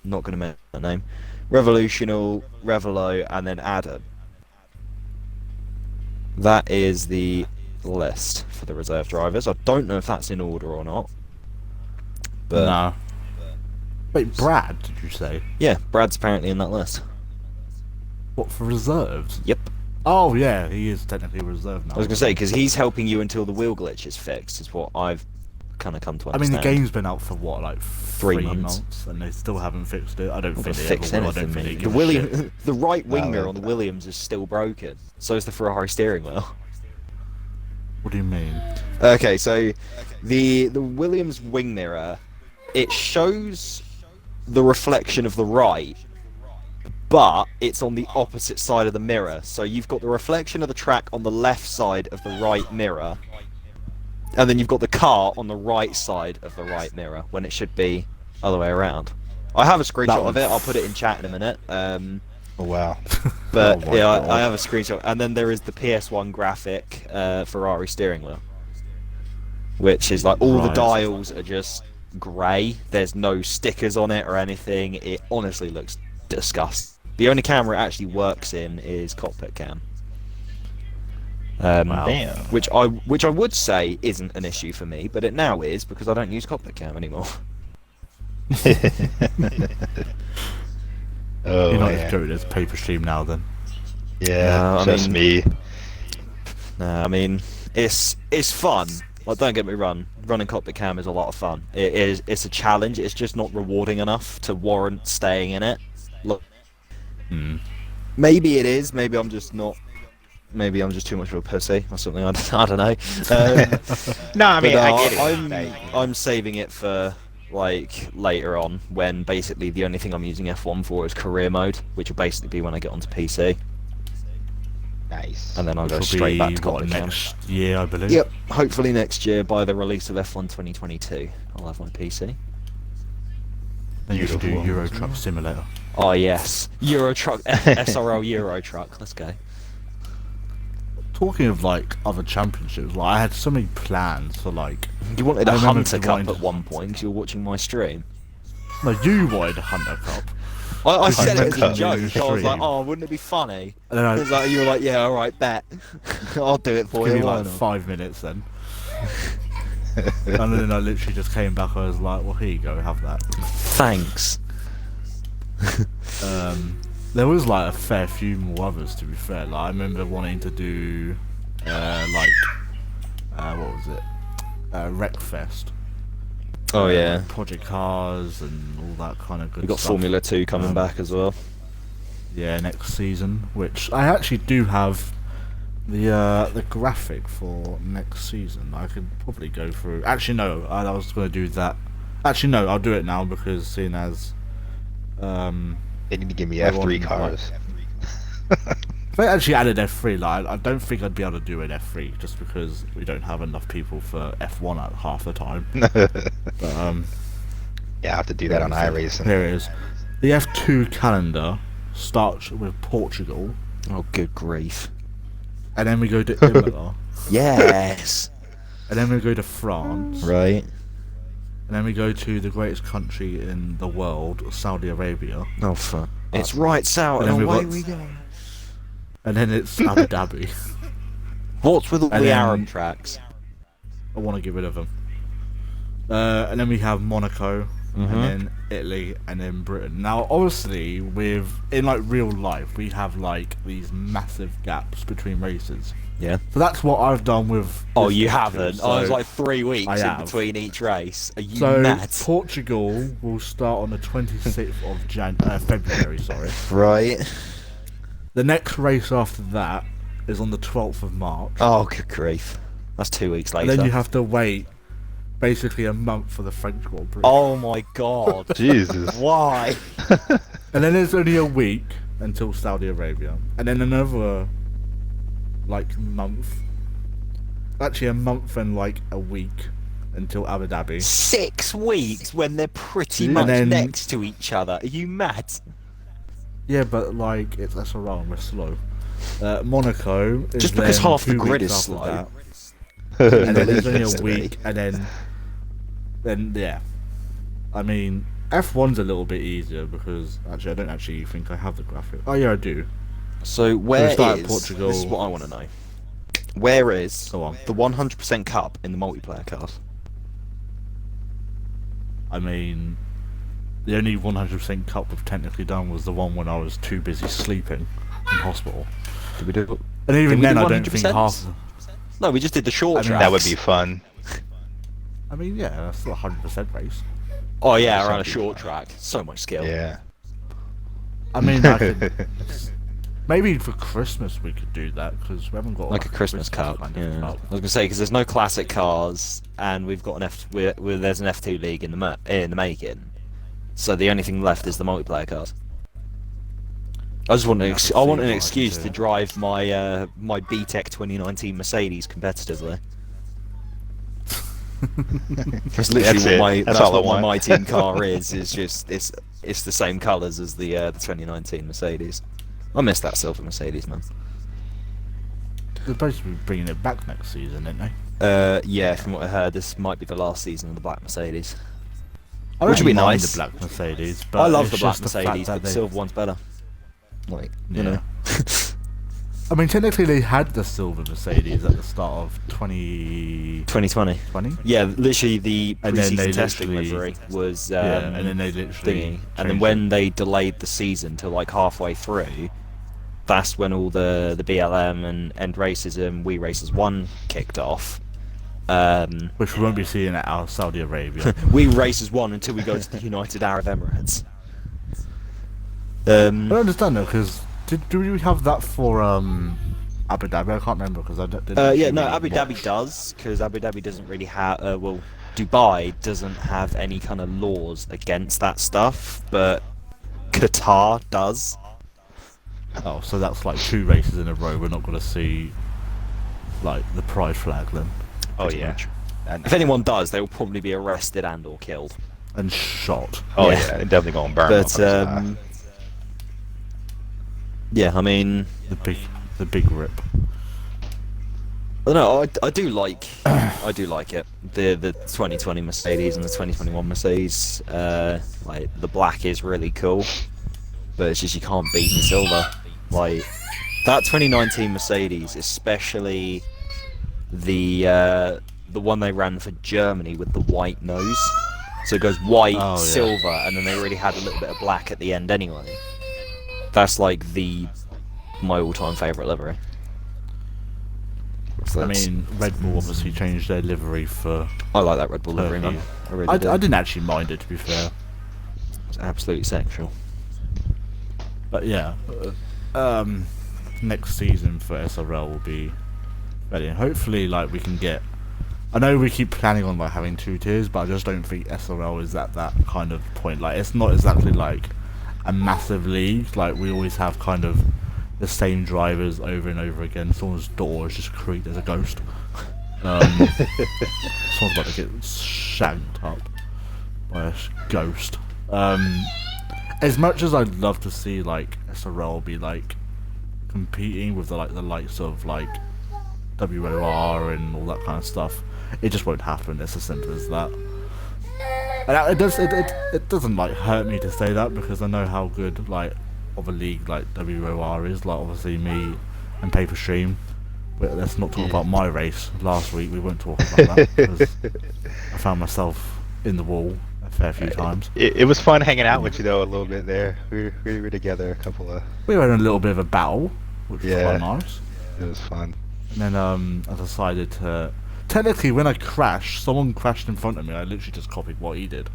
B: not going to mention that name, Revolutional, Revelo, and then Adam. That is the list for the reserve drivers. I don't know if that's in order or not. But
A: No. Wait, Brad, did you say?
B: yeah, Brad's apparently in that list.
A: What, for reserves?
B: Yep.
A: Oh, yeah, he is technically reserved now.
B: I was going to say, because he's helping you until the wheel glitch is fixed, is what I've kind of come to
A: I mean,
B: understand.
A: the game's been out for what, like 3
B: months.
A: months, and they still haven't fixed it. I don't
B: Not
A: think
B: gonna
A: they
B: fix
A: ever will. I
B: anything,
A: don't think they
B: mate.
A: give
B: The
A: a shit.
B: William, the right wing
C: No,
B: mirror
C: they-
B: on the Williams is still broken. So is the Ferrari steering wheel.
A: What do you mean?
B: Okay, so the Williams wing mirror, it shows the reflection of the right, but it's on the opposite side of the mirror. So you've got the reflection of the track on the left side of the right mirror, and then you've got the car on the right side of the right mirror, when it should be other way around. I have a screenshot of it. I'll put it in chat in a minute.
C: Oh, wow.
B: But
A: Oh my
B: yeah,
A: God.
B: I have a screenshot, and then there is the PS1 graphic Ferrari steering wheel, which is like all the
A: Right.
B: dials are just grey. There's no stickers on it or anything. It honestly looks disgusting. The only camera it actually works in is cockpit cam.
A: Wow.
C: Damn.
B: Which I would say isn't an issue for me, but it now is because I don't use cockpit cam anymore.
C: Oh,
A: You're not
C: man.
A: as good as paper stream now, then.
C: Yeah,
B: I
C: just
B: mean-
C: me.
B: I mean, it's fun. Like, don't get me wrong, running cockpit cam is a lot of fun. It's a challenge. It's just not rewarding enough to warrant staying in it. Look, maybe it is. Maybe I'm just not. Maybe I'm just too much of a pussy or something. I don't know.
C: No, I mean,
B: But
C: I
B: no,
C: get it.
B: I'm saving it for like later on, when basically the only thing I'm using F1 for is career mode, which will basically be when I get onto PC,
C: Nice.
B: and then I'll
A: Which
B: go
A: will
B: straight
A: be,
B: back to
A: what,
B: cockpit cam.
A: next year, I believe.
B: Yep, hopefully next year by the release of F1 2022, I'll have my PC.
A: Then you should do
C: Beautiful.
A: Euro Truck Simulator.
B: Oh yes, Euro Truck, SRL Euro Truck. Let's go.
A: Talking of like other championships, like I had so many plans for like.
B: You wanted a
A: I remember
B: Hunter Cup
A: wanting
B: at
A: to-
B: one point because you were watching my stream.
A: No, you wanted a Hunter Cup,
B: I said it as a
A: Hunter
B: joke.
A: Cup
B: I was like,
A: stream.
B: oh, wouldn't it be funny?
A: and then I
B: It was like, you were like, yeah, all right, bet. I'll do it for
A: give
B: you.
A: me
B: why
A: like
B: not?
A: 5 minutes then. And then I literally just came back. I was like, well, here you go, have that.
B: Thanks.
A: There was like a fair few more others, to be fair. Like I remember wanting to do what was it? Wreckfest.
B: Oh yeah.
A: Project Cars and all that kind of good
B: We've got
A: stuff.
B: Formula 2 coming back as well.
A: Yeah, next season, which I actually do have the graphic for next season. I could probably go through. Actually, no, I was going to do that. Actually, no, I'll do it now because seeing as
C: They need to give me
A: I
C: F3
A: want,
C: cars.
A: if I actually added F3, like I don't think I'd be able to do an F3 just because we don't have enough people for F1 at half the time. But
C: Yeah, I have to do that on iRacing.
A: here it is. The F2 calendar starts with Portugal,
B: Oh, good grief.
A: and then we go to Imola,
B: Yes.
A: and then we go to France,
B: Right.
A: and then we go to the greatest country in the world, Saudi Arabia,
B: Oh fuck. It's right south,
A: And
B: and
A: then
B: away
A: we've
B: we
A: got-
B: go.
A: and then it's Abu Dhabi.
B: What's with all
A: And
B: the
A: then-
B: Arab tracks?
A: I want to get rid of them. And then we have Monaco, and then Italy, and then Britain. Now, obviously, in like real life, we have like these massive gaps between races.
B: Yeah.
A: So that's what I've done with.
B: Oh,
A: this
B: you
A: race
B: haven't.
A: too.
B: I was
A: So-
B: like 3 weeks
A: I
B: in
A: have.
B: between each race. Are you
A: So
B: mad?
A: Portugal will start on the 26th of February. Sorry.
B: Right.
A: The next race after that is on the 12th of March,
B: Oh, good grief. That's 2 weeks
A: and
B: later.
A: then you have to wait basically a month for the French Grand Prix.
B: Oh my god.
C: Jesus.
B: Why?
A: And then there's only a week until Saudi Arabia, and then another like month. Actually, a month and like a week until Abu Dhabi.
B: 6 weeks when they're pretty
C: And
B: much
A: then-
B: next to each other. Are you mad?
A: Yeah, but like it's SRL and we're slow. Monaco is
B: Just because
A: then
B: half the
A: 2
B: grid
A: weeks
B: is
A: after
B: slow.
A: that. And then there's only
B: Yes,
A: a week, and then yeah. I mean, F1's a little bit easier because actually I don't actually think I have the graphic. Oh yeah, I do.
B: So where
A: start
B: is...
A: at Portugal.
B: This is what I want to know. Where is
A: Go on.
B: the 100% cup in the multiplayer cars?
A: I mean, the only 100% cup we've technically done was the one when I was too busy sleeping in hospital.
B: Did we do...
A: And even
B: Did we
A: then,
B: do
A: I don't think
B: 100%?
A: half.
B: No, we just did the short
A: I mean,
B: tracks.
C: That would be fun.
A: I mean, yeah, that's still a 100% race.
B: Oh yeah, around a
C: Something.
B: short track. So much skill.
C: Yeah.
A: I mean, I could, maybe for Christmas we could do that because we haven't got
B: Like a Christmas cup.
A: kind of
B: Yeah.
A: cup.
B: I was gonna say because there's no classic cars, and we've got an there's an F2 league in the making. So the only thing left is the multiplayer cars. I just want
A: That's
B: I want
A: the
B: an
A: thing,
B: excuse
A: yeah.
B: to drive my my BTEC 2019 Mercedes competitively. That's literally
C: That's
B: what
C: it.
B: my
C: That's
B: that's
C: all I
B: what my
C: want.
B: my team car is. Is just it's the same colours as the 2019 Mercedes. I miss that silver Mercedes, man.
A: They're supposed to be bringing it back next season, aren't they?
B: Yeah, from what I heard, this might be the last season of the black Mercedes.
A: I
B: Which
A: don't
B: would be
A: mind
B: nice.
A: the black Mercedes, but
B: I love
A: it's
B: the black
A: just fact
B: Mercedes,
A: that
B: but the
A: they-
B: silver one's better. Like, you
A: Yeah.
B: know.
A: I mean, technically they had the silver Mercedes at the start of 2020.
B: 2020. Yeah, literally the
A: And then
B: pre-season
A: they
B: testing
A: literally-
B: livery was
A: Yeah, and then they literally
B: thingy. And then
A: changed
B: when
A: it.
B: they delayed the season to like halfway through, that's when all the BLM and End Racism, We Races 1 kicked off.
A: Which we won't be seeing at our Saudi Arabia.
B: We Races 1 until we go to the United Arab Emirates.
A: I don't understand though, because do we have that for Abu Dhabi? I can't remember because I didn't.
B: Yeah,
A: actually
B: no,
A: really
B: Abu
A: watch.
B: Dhabi does, because Abu Dhabi doesn't really have, Dubai doesn't have any kind of laws against that stuff, but Qatar does.
A: Oh, so that's like 2 races in a row. We're not going to see like the pride flag then,
C: Oh
B: Pretty
C: yeah.
B: much.
C: And,
B: If anyone does, they will probably be arrested and or killed.
A: and shot.
C: oh
B: Yeah.
C: yeah, they're definitely gonna burn.
B: But,
C: motherfuckers.
B: yeah, I mean,
A: The big rip.
B: I don't know, I do like it. The 2020 Mercedes and the 2021 Mercedes, like the black is really cool, but it's just you can't beat the silver. Like that 2019 Mercedes, especially the one they ran for Germany with the white nose. So it goes white,
A: Oh, yeah.
B: silver, and then they already had a little bit of black at the end anyway. That's like my all-time favourite livery. So
A: I mean, Red Bull obviously changed their livery for
B: I like that Red Bull livery,
A: Turkey.
B: man. I really
A: I
B: do.
A: didn't actually mind it, to be fair.
B: It's absolutely sexual.
A: But yeah, next season for SRL will be ready. Hopefully, like, we can get. I know we keep planning on like having 2 tiers, but I just don't think SRL is at that kind of point. Like, it's not exactly like a massive league. Like, we always have kind of the same drivers over and over again. Someone's door is just creaked as a ghost. Someone's about to get shagged up by a ghost. As much as I'd love to see like SRL be like competing with the likes of like WOR and all that kind of stuff, it just won't happen. It's as simple as that. And it doesn't like hurt me to say that, because I know how good like of a league like WOR is. Like, obviously me and Paper Stream. But let's not talk about my race last week. We won't talk about that because I found myself in the wall a fair few times.
C: It was fun hanging out with you though a little bit there. We were together a couple of.
A: We were in a little bit of a battle, which was quite nice.
C: It was fun.
A: And then I decided to. Technically, when I crashed, someone crashed in front of me. I literally just copied what he did.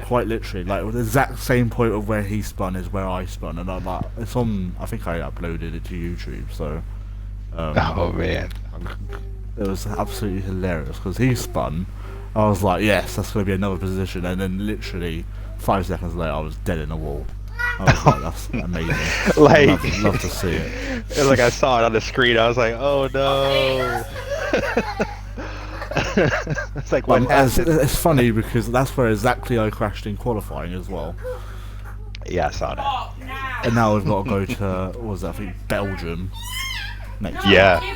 A: Quite literally, like the exact same point of where he spun is where I spun, and I'm like, it's on. I think I uploaded it to YouTube, so.
C: Oh man,
A: it was absolutely hilarious because he spun. I was like, yes, that's going to be another position, and then literally 5 seconds later, I was dead in a wall. I was like, that's amazing.
C: Like,
A: love to see it.
C: It was like I saw it on the screen. I was like, oh no. It's like what happened?
A: It's funny because that's where exactly I crashed in qualifying as well.
C: Yeah, I saw that.
A: And now we've got to go to, what was that, I think Belgium next
C: Yeah.
A: week,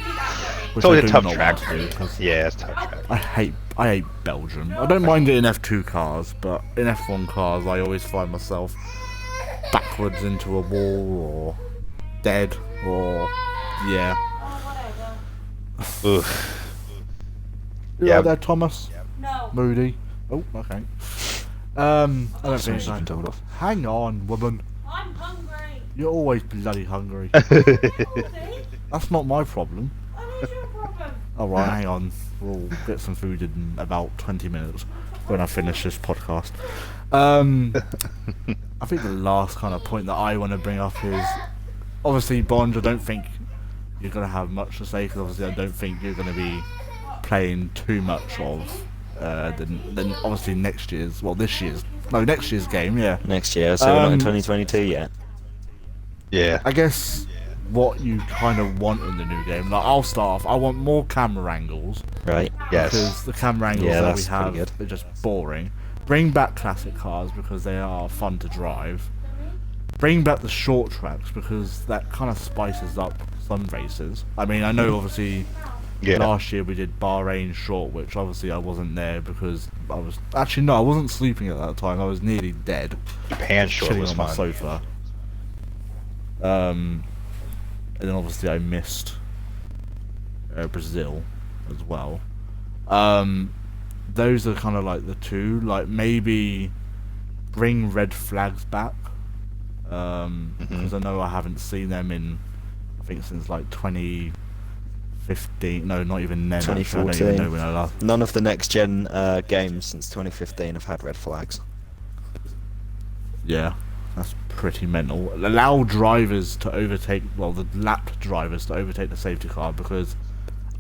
C: It's
A: which
C: always
A: I
C: a
A: do
C: tough
A: not
C: track.
A: want to do, 'cause
C: Yeah, it's a tough track.
A: I hate Belgium. I don't mind it in F2 cars, but in F1 cars I always find myself backwards into a wall or dead or yeah.
C: Oof.
A: You
C: Yeah.
A: right there, Thomas?
D: No.
A: Moody. Oh, okay. I don't
B: Someone's
A: think
B: been told off.
A: Hang on, woman.
D: I'm hungry.
A: You're always bloody hungry.
D: See?
A: That's not my problem.
D: What is your problem?
A: Alright, hang on. We'll get some food in about 20 minutes when I finish this podcast. I think the last kind of point that I want to bring up is, obviously, Bond, I don't think you're going to have much to say, because obviously I don't think you're going to be playing too much of then obviously next year's game, yeah.
B: Next year, so we're not in 2022 yet.
C: Yeah.
A: I guess what you kind of want in the new game, like, I'll start off, I want more camera angles,
B: Right.
C: Yes.
A: because the camera angles
B: Yeah,
A: that we
B: that's
A: have
B: pretty good.
A: are just boring. Bring back classic cars because they are fun to drive. Bring back the short tracks because that kind of spices up some races. I mean, I know obviously
C: Yeah.
A: last year we did Bahrain short, which obviously I wasn't there because I wasn't sleeping at that time. I was nearly dead,
C: Japan short
A: chilling
C: was
A: on my
C: fun.
A: sofa. And then obviously I missed Brazil as well. Those are kind of like the two. Like, maybe bring red flags back, because I know I haven't seen them in, I think, since like 2015. No, not even then. Actually. I don't even
B: 2014.
A: know when I last.
B: None of the next gen games since 2015 have had red flags.
A: Yeah, that's pretty mental. Allow drivers to overtake, well, the lapped drivers to overtake the safety car, because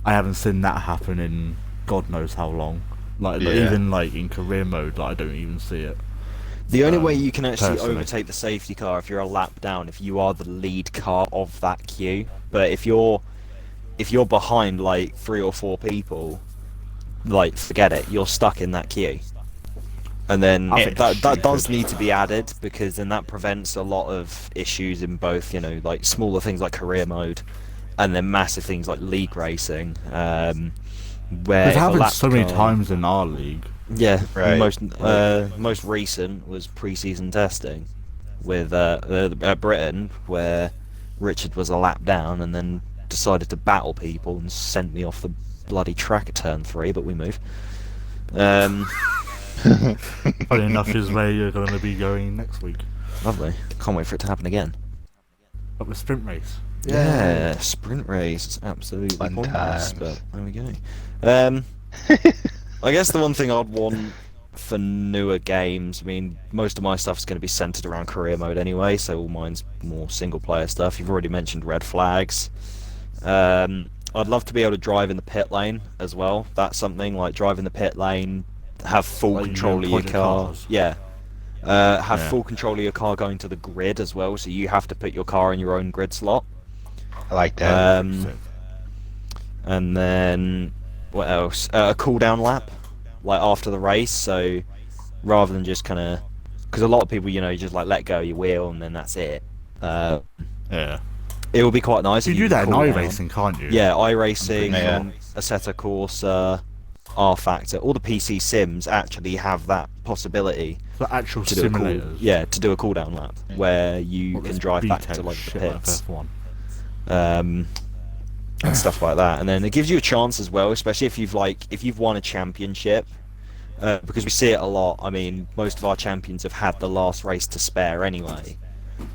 A: I haven't seen that happen in God knows how long. Like,
C: Yeah.
A: even like in career mode, like, I don't even see it.
B: The only way you can actually
A: personally.
B: overtake the safety car if you're a lap down, if you are the lead car of that queue. But if you're behind like 3 or 4 people, like, forget it, you're stuck in that queue. And then
A: I think
B: that
A: that's
B: does
A: stupid.
B: need to be added, because then that prevents a lot of issues in both, you know, like smaller things like career mode, and then massive things like league racing. Where
A: It
B: if a
A: happens
B: lap
A: so many
B: car-
A: times in our league.
B: Yeah,
C: Right.
B: most recent was pre-season testing with Britain, where Richard was a lap down and then decided to battle people and sent me off the bloody track at turn 3, but we move.
A: Funny enough is where you're going to be going next week.
B: Lovely. Can't wait for it to happen again.
A: But the sprint race.
B: Yeah, sprint race. It's absolutely
C: Fun
B: pointless,
C: times.
B: but there we go. I guess the one thing I'd want for newer games, I mean, most of my stuff is going to be centered around career mode anyway, so all mine's more single player stuff. You've already mentioned red flags. I'd love to be able to drive in the pit lane as well. That's something like drive in the pit lane, have full
A: Like,
B: control of your
A: Project
B: car.
A: Cars.
B: Yeah. Have
A: Yeah.
B: full control of your car going to the grid as well, so you have to put your car in your own grid slot.
C: I like that.
B: Um, and then what else? A cooldown lap, like after the race. So rather than just kind of, because a lot of people, you know, just like let go of your wheel and then that's it.
A: Yeah.
B: It will be quite nice.
A: You
B: if
A: do that in
B: cool down.
A: iRacing, can't you?
B: Yeah, iRacing,
C: Yeah.
B: Assetto Corsa, R Factor, all the PC sims actually have that possibility
A: The actual
B: to do a
A: simulators.
B: to do a cooldown lap where you
A: Well,
B: can
A: this
B: drive back
A: VTEC
B: to like the
A: shit like
B: pits.
A: F1.
B: And stuff like that, and then it gives you a chance as well, especially if you've won a championship, because we see it a lot. I mean, most of our champions have had the last race to spare anyway,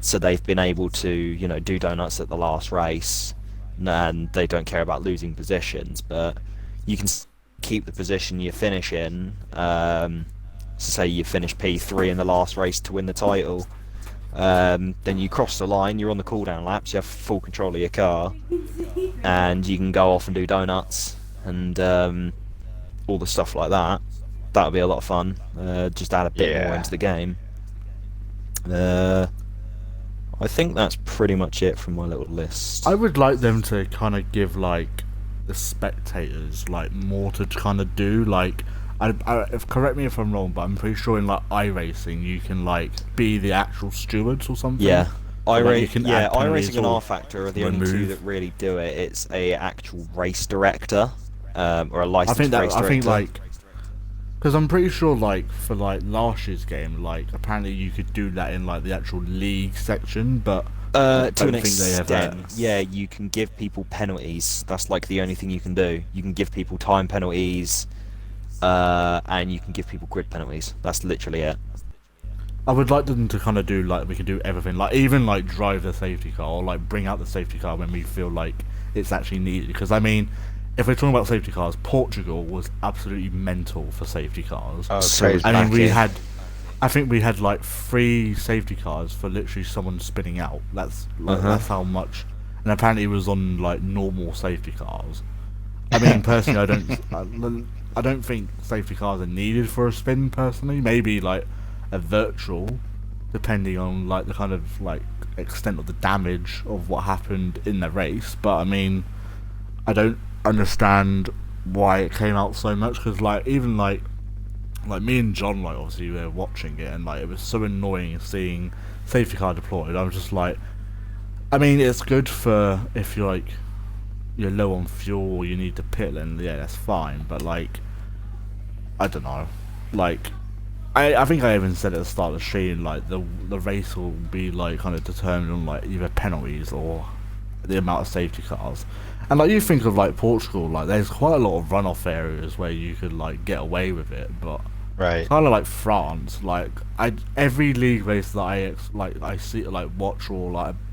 B: so they've been able to, you know, do donuts at the last race, and they don't care about losing positions, but you can keep the position you finish in. So say you finish P3 in the last race to win the title. Then you cross the line, you're on the cooldown laps, you have full control of your car, and you can go off and do donuts and all the stuff like that. That would be a lot of fun. Just add a bit more
C: Yeah.
B: into the game. I think that's pretty much it from my little list.
A: I would like them to kind of give like the spectators like more to kind of do. Like, correct me if I'm wrong, but I'm pretty sure in like iRacing you can like be the actual stewards or something.
B: Yeah.
A: Or, like, you can add penalties
B: iRacing and
A: or
B: R Factor are the only two
A: remove.
B: that really do it. It's a actual race director, or a licensed
A: I think that
B: race director.
A: I think like because I'm pretty sure like for like last year's game, like apparently you could do that in like the actual league section, but I
B: To an
A: don't think they ever-
B: extent, yeah, you can give people penalties. That's like the only thing you can do. You can give people time penalties, and you can give people grid penalties. That's literally it.
A: I would like them to kind of do like we can do everything, like even like drive the safety car or like bring out the safety car when we feel like it's actually needed. Because I mean, if we're talking about safety cars, Portugal was absolutely mental for safety cars.
C: Oh,
B: So
C: crazy.
A: I mean,
B: back in.
A: I think we had like 3 safety cars for literally someone spinning out. That's like, that's how much. And apparently it was on like normal safety cars. I mean, personally, I don't think safety cars are needed for a spin. Personally, maybe like a virtual, depending on like the kind of like extent of the damage of what happened in the race. But I mean, I don't understand why it came out so much, because like even like me and John, like obviously we were watching it, and like it was so annoying seeing safety car deployed. I was just like, I mean, it's good for if you're like you're low on fuel or you need to pit, then yeah, that's fine. But like, I don't know, like I think I even said at the start of the stream, like the race will be like kind of determined on like either penalties or the amount of safety cars. And like you think of like Portugal, like there's quite a lot of runoff areas where you could like get away with it, but
C: Right.
A: kind of like France, like every league race that I see like watch or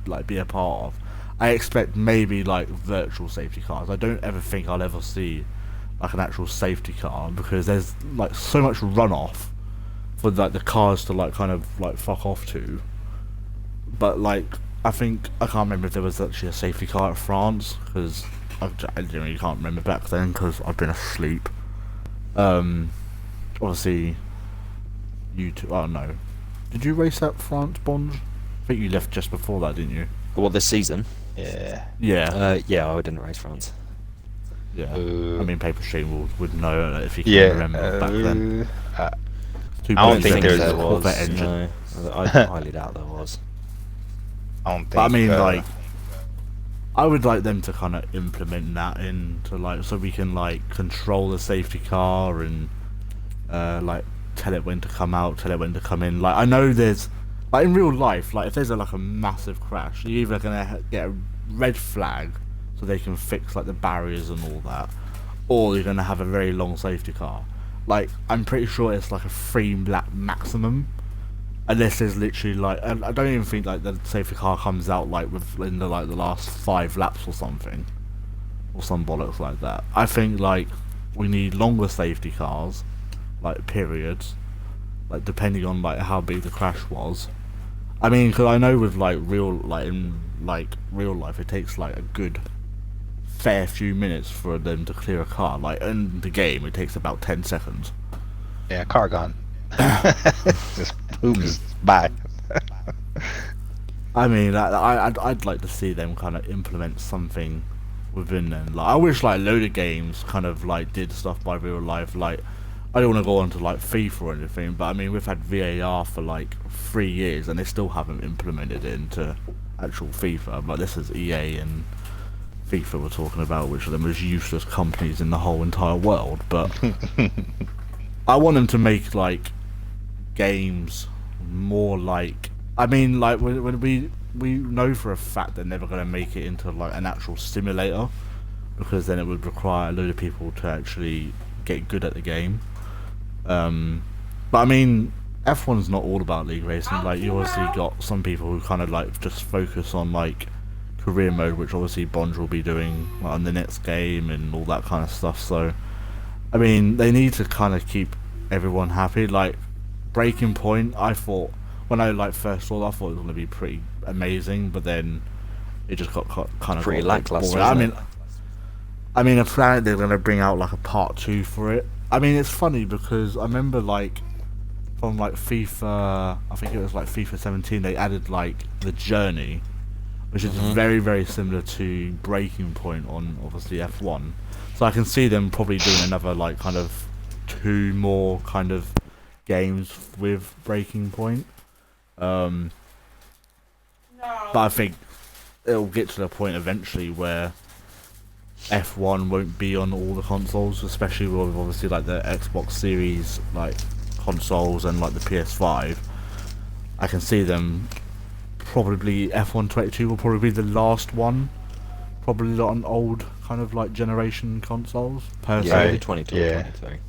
A: like be a part of, I expect maybe like virtual safety cars. I don't ever think I'll ever see like an actual safety car, because there's like so much runoff for like the cars to like kind of like fuck off to. But like I can't remember if there was actually a safety car at France, because I genuinely can't remember back then because I've been asleep. Obviously, you two. Oh no, did you race at France, Bond? I think you left just before that, didn't you?
B: Well, this season?
C: Yeah.
A: Yeah,
B: Yeah, I didn't race France.
A: yeah.
C: Uh,
A: I mean, Paper Stream would know if you can
C: Yeah.
A: remember back then. Two
C: I don't
A: boys
C: think
A: in
C: there's
A: a
C: a
A: Corvette engine.
B: No, I highly doubt there was.
C: I don't think.
A: But I mean, like, I would like them to kind of implement that into like, so we can like control the safety car and like tell it when to come out, tell it when to come in. Like I know there's like in real life, like if there's like a massive crash, you're either gonna get a red flag so they can fix like the barriers and all that, or you're gonna have a very long safety car. Like I'm pretty sure it's like a 3 lap maximum. unless there's literally like, and I don't even think like the safety car comes out like within the last 5 laps or something, or some bollocks like that. I think like we need longer safety cars, like periods, like depending on like how big the crash was. I mean, because I know with like in real life, it takes like a good fair few minutes for them to clear a car. Like in the game, it takes about 10 seconds.
C: Yeah, car gone. Just booms by.
A: I mean, I'd like to see them kind of implement something within them. Like, I wish like a load of games kind of like did stuff by real life. Like, I don't want to go on to like FIFA or anything, but I mean, we've had VAR for like 3 years and they still haven't implemented it into actual FIFA. But this is EA and FIFA we're talking about, which are the most useless companies in the whole entire world. But I want them to make like games more like, I mean, like when we know for a fact they're never going to make it into like an actual simulator, because then it would require a load of people to actually get good at the game. But I mean, F1's not all about league racing. Like, you obviously got some people who kind of like just focus on like career mode, which obviously Bond will be doing like, on the next game and all that kind of stuff. So I mean, they need to kind of keep everyone happy. Like Breaking Point, I thought when I like first saw it, I thought it was going to be pretty amazing, but then it just got kind of
B: pretty lackluster.
A: I mean, apparently they're going to bring out like a part 2 for it. I mean, it's funny because I remember like from like FIFA, I think it was like FIFA 17, they added like the journey, which is very, very similar to Breaking Point on obviously F1. So I can see them probably doing another like kind of 2 more kind of games with Breaking Point. But I think it'll get to the point eventually where F1 won't be on all the consoles, especially with obviously like the Xbox Series like consoles and like the PS5. I can see them probably F1 22 will probably be the last one, probably on old kind of like generation consoles. Personally,
B: Yeah, 22
C: Yeah.
B: 23.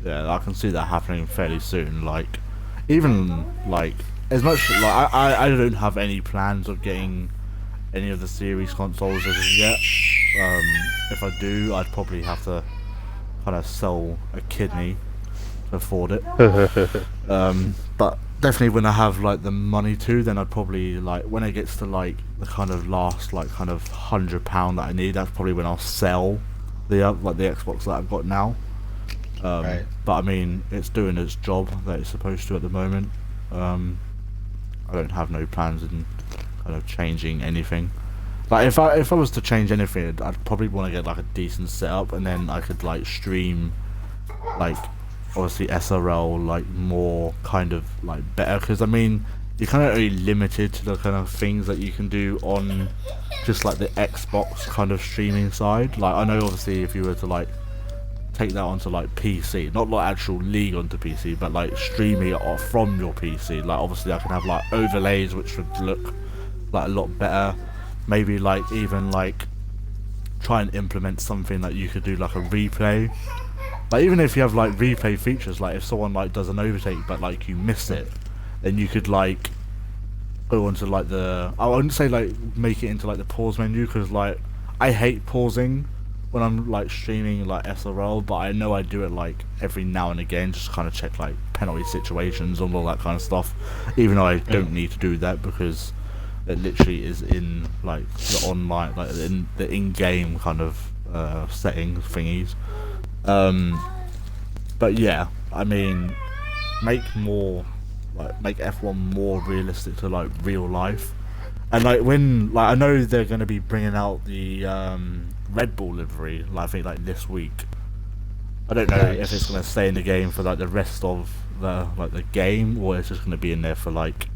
A: yeah, I can see that happening fairly soon. Like, even like as much like I don't have any plans of getting any of the series consoles as of yet. If I do, I'd probably have to kind of sell a kidney to afford it. But definitely when I have like the money to, then I'd probably like when it gets to like the kind of last like kind of £100 that I need, that's probably when I'll sell the like the Xbox that I've got now.
C: Right.
A: But I mean, it's doing its job that it's supposed to at the moment. I don't have no plans in kind of changing anything. Like if I was to change anything, I'd probably want to get like a decent setup, and then I could like stream, like obviously SRL like more kind of like better, because I mean you're kind of only limited to the kind of things that you can do on just like the Xbox kind of streaming side. Like I know obviously if you were to like take that onto like PC, not like actual league onto PC, but like streaming it off from your PC, like obviously I can have like overlays which would look like a lot better. Maybe like even like try and implement something that you could do like a replay. Like even if you have like replay features, like if someone like does an overtake but like you miss it, then you could like go onto like the, I wouldn't say like make it into like the pause menu, because like I hate pausing when I'm like streaming like SRL, but I know I do it like every now and again, just kind of check like penalty situations and all that kind of stuff, even though I don't need to do that because it literally is in like the online, like in the in-game kind of settings thingies. But yeah, I mean, make F1 more realistic to like real life, and like when like I know they're going to be bringing out the Red Bull livery, like, I think like this week. I don't know if it's going to stay in the game for like the rest of the game, or it's just going to be in there for like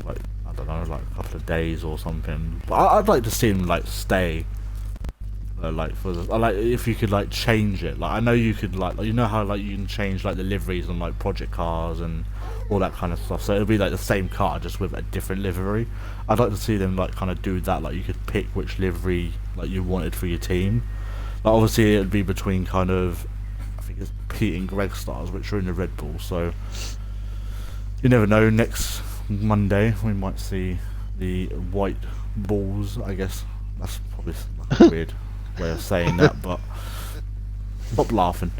A: I don't know, like a couple of days or something. But I'd like to see them like stay. Like for like if you could like change it, like I know you could like you know how like you can change like the liveries on like project cars and all that kind of stuff, so it'll be like the same car just with a different livery. I'd like to see them like kind of do that, like you could pick which livery like you wanted for your team. Like obviously it'd be between kind of, I think it's Pete and Greg stars, which are in the Red Bull, so You never know. Next Monday we might see the white balls. I guess that's probably like a weird way of saying that, but stop laughing.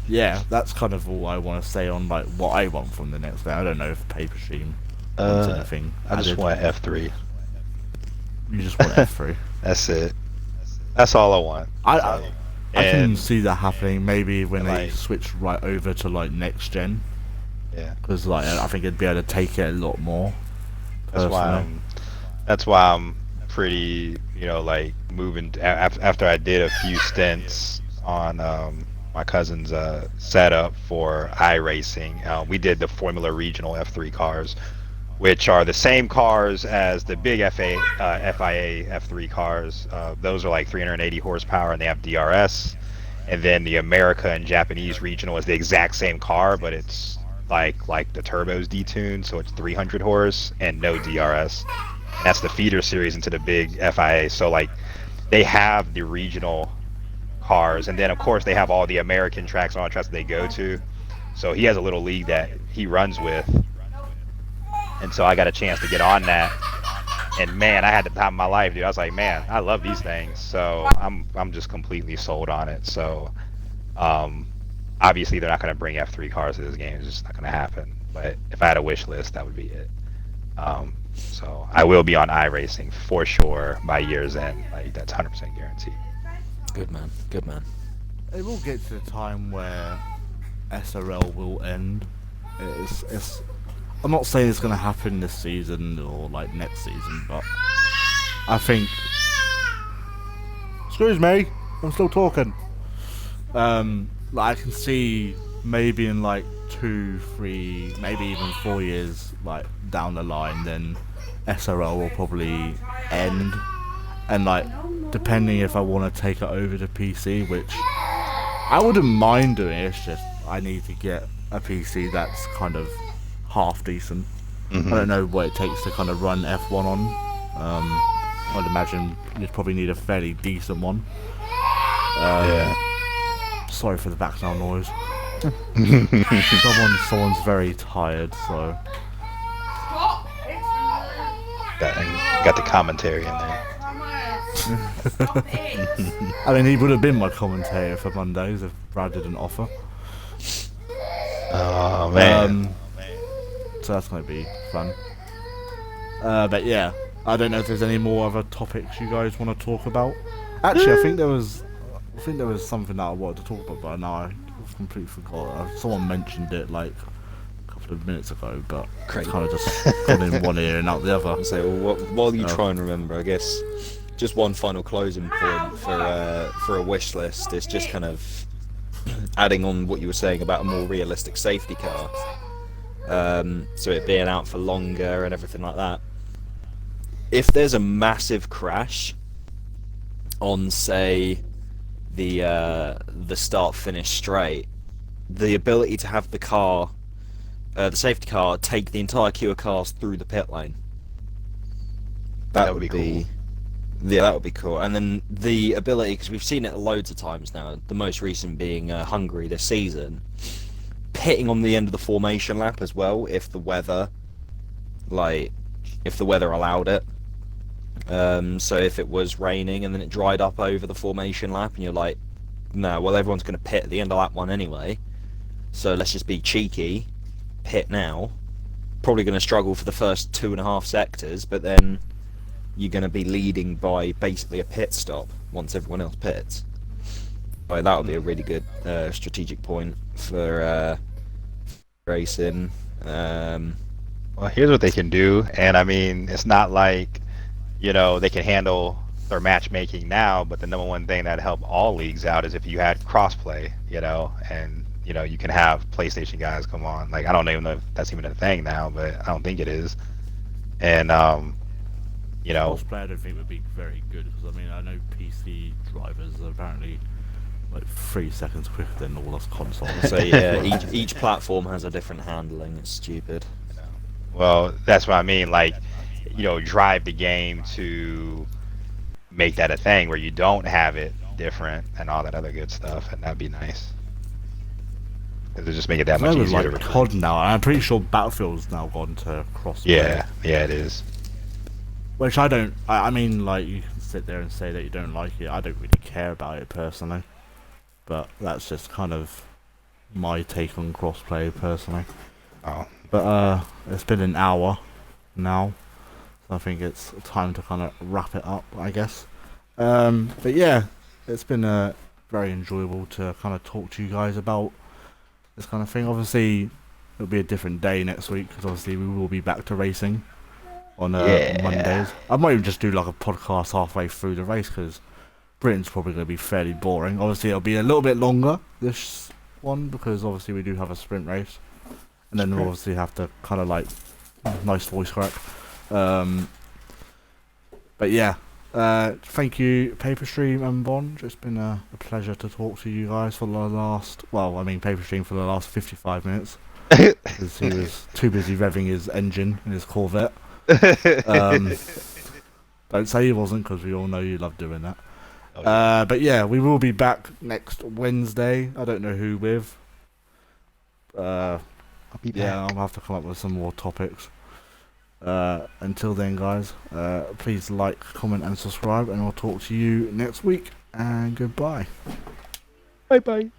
A: Yeah, that's kind of all I want to say on like what I want from the next day. I don't know if Paper Stream wants anything.
C: I just
A: added.
C: want F3.
A: You just want F3.
C: That's it. That's all I want.
A: I can
C: And-
A: see that happening maybe when they
C: like-
A: switch right over to like next gen,
C: Yeah.
A: because like I think it'd be able to take it a lot more.
C: That's why I'm pretty, like moving after I did a few stints on my cousin's setup for iRacing. We did the Formula Regional F3 cars, which are the same cars as the big FIA F3 cars. Those are like 380 horsepower and they have DRS. And then the America and Japanese Regional is the exact same car, but it's like the turbos detuned, so it's 300 horse and no DRS. And that's the feeder series into the big FIA. So like they have the regional cars, and then of course they have all the American tracks and all the tracks that they go to. So he has a little league that he runs with. And so I got a chance to get on that, and man, I had the time of my life, dude. I was like, man, I love these things. So I'm just completely sold on it. So obviously they're not going to bring F3 cars to this game. It's just not going to happen. But if I had a wish list, that would be it. So I will be on iRacing for sure by year's end. Like that's 100% guaranteed.
B: Good man. Good man.
A: It will get to the time where SRL will end. It's I'm not saying it's going to happen this season or like next season, but I think. Excuse me, I'm still talking. Like I can see maybe in like 2, 3, maybe even 4 years, like down the line, then SRL will probably end, and like depending if I want to take it over to PC, which I wouldn't mind doing. It's just I need to get a PC that's kind of half decent.
C: Mm-hmm.
A: I don't know what it takes to kind of run F1 on. I'd imagine you'd probably need a fairly decent one.
C: Yeah.
A: Sorry for the background noise. Someone's very tired, so
C: Got the commentary in there.
A: I mean he would have been my commentator for Mondays if Brad didn't offer.
C: Oh man.
A: So that's going to be fun. But yeah, I don't know if there's any more other topics you guys want to talk about. Actually, I think there was something that I wanted to talk about, but now I completely forgot. Someone mentioned it like a couple of minutes ago, but
B: Great.
A: it's kind of just gone in one ear and out the other.
B: So while you try and remember, I guess just one final closing point for a wish list is just kind of adding on what you were saying about a more realistic safety car. So it being out for longer and everything like that. If there's a massive crash on, say, the start-finish straight, the ability to have the car, the safety car, take the entire queue of cars through the pit lane. That would be
C: cool.
B: Yeah, that would be cool. And then the ability, because we've seen it loads of times now, the most recent being Hungary this season, pitting on the end of the formation lap as well, if the weather allowed it. So if it was raining and then it dried up over the formation lap and you're like, no, well everyone's going to pit at the end of lap 1 anyway, so let's just be cheeky, pit now. Probably going to struggle for the first 2.5 sectors, but then you're going to be leading by basically a pit stop once everyone else pits. Right, that would be a really good strategic point for racing.
C: Well, here's what they can do, and I mean, it's not like, they can handle their matchmaking now, but the number one thing that help all leagues out is if you had crossplay, and you can have PlayStation guys come on. Like, I don't even know if that's even a thing now, but I don't think it is. And
A: Crossplay I don't think would be very good, because I mean I know PC drivers are apparently like 3 seconds quicker than all us consoles.
B: So yeah, each platform has a different handling. It's stupid.
C: well, that's what I mean. Like, drive the game to make that a thing where you don't have it different and all that other good stuff, and that'd be nice. It'll just make it that
A: I
C: much
A: know with
C: easier to
A: like
C: recruit.
A: COD now, I'm pretty sure Battlefield's now gone to cross.
C: Yeah, it is.
A: Which I don't. I mean, like, you can sit there and say that you don't like it. I don't really care about it personally. But that's just kind of my take on crossplay personally.
C: Oh,
A: But it's been an hour now, so I think it's time to kind of wrap it up, I guess. But yeah, it's been very enjoyable to kind of talk to you guys about this kind of thing. Obviously, it'll be a different day next week because obviously we will be back to racing on
C: Yeah.
A: Mondays. I might even just do like a podcast halfway through the race because Britain's probably going to be fairly boring. Obviously, it'll be a little bit longer, this one, because obviously we do have a sprint race. And then we'll obviously have to kind of like, nice voice crack. But yeah, thank you, Paperstream and Bond. It's been a pleasure to talk to you guys for the last, Paperstream for the last 55 minutes. Because he was too busy revving his engine in his Corvette. Don't say he wasn't, because we all know you love doing that.
C: Oh, yeah.
A: But yeah, we will be back next Wednesday. I don't know who with.
B: I'll be back.
A: Yeah, I'll have to come up with some more topics. Until then, guys, please like, comment, and subscribe, and I'll talk to you next week. And goodbye.
B: Bye bye.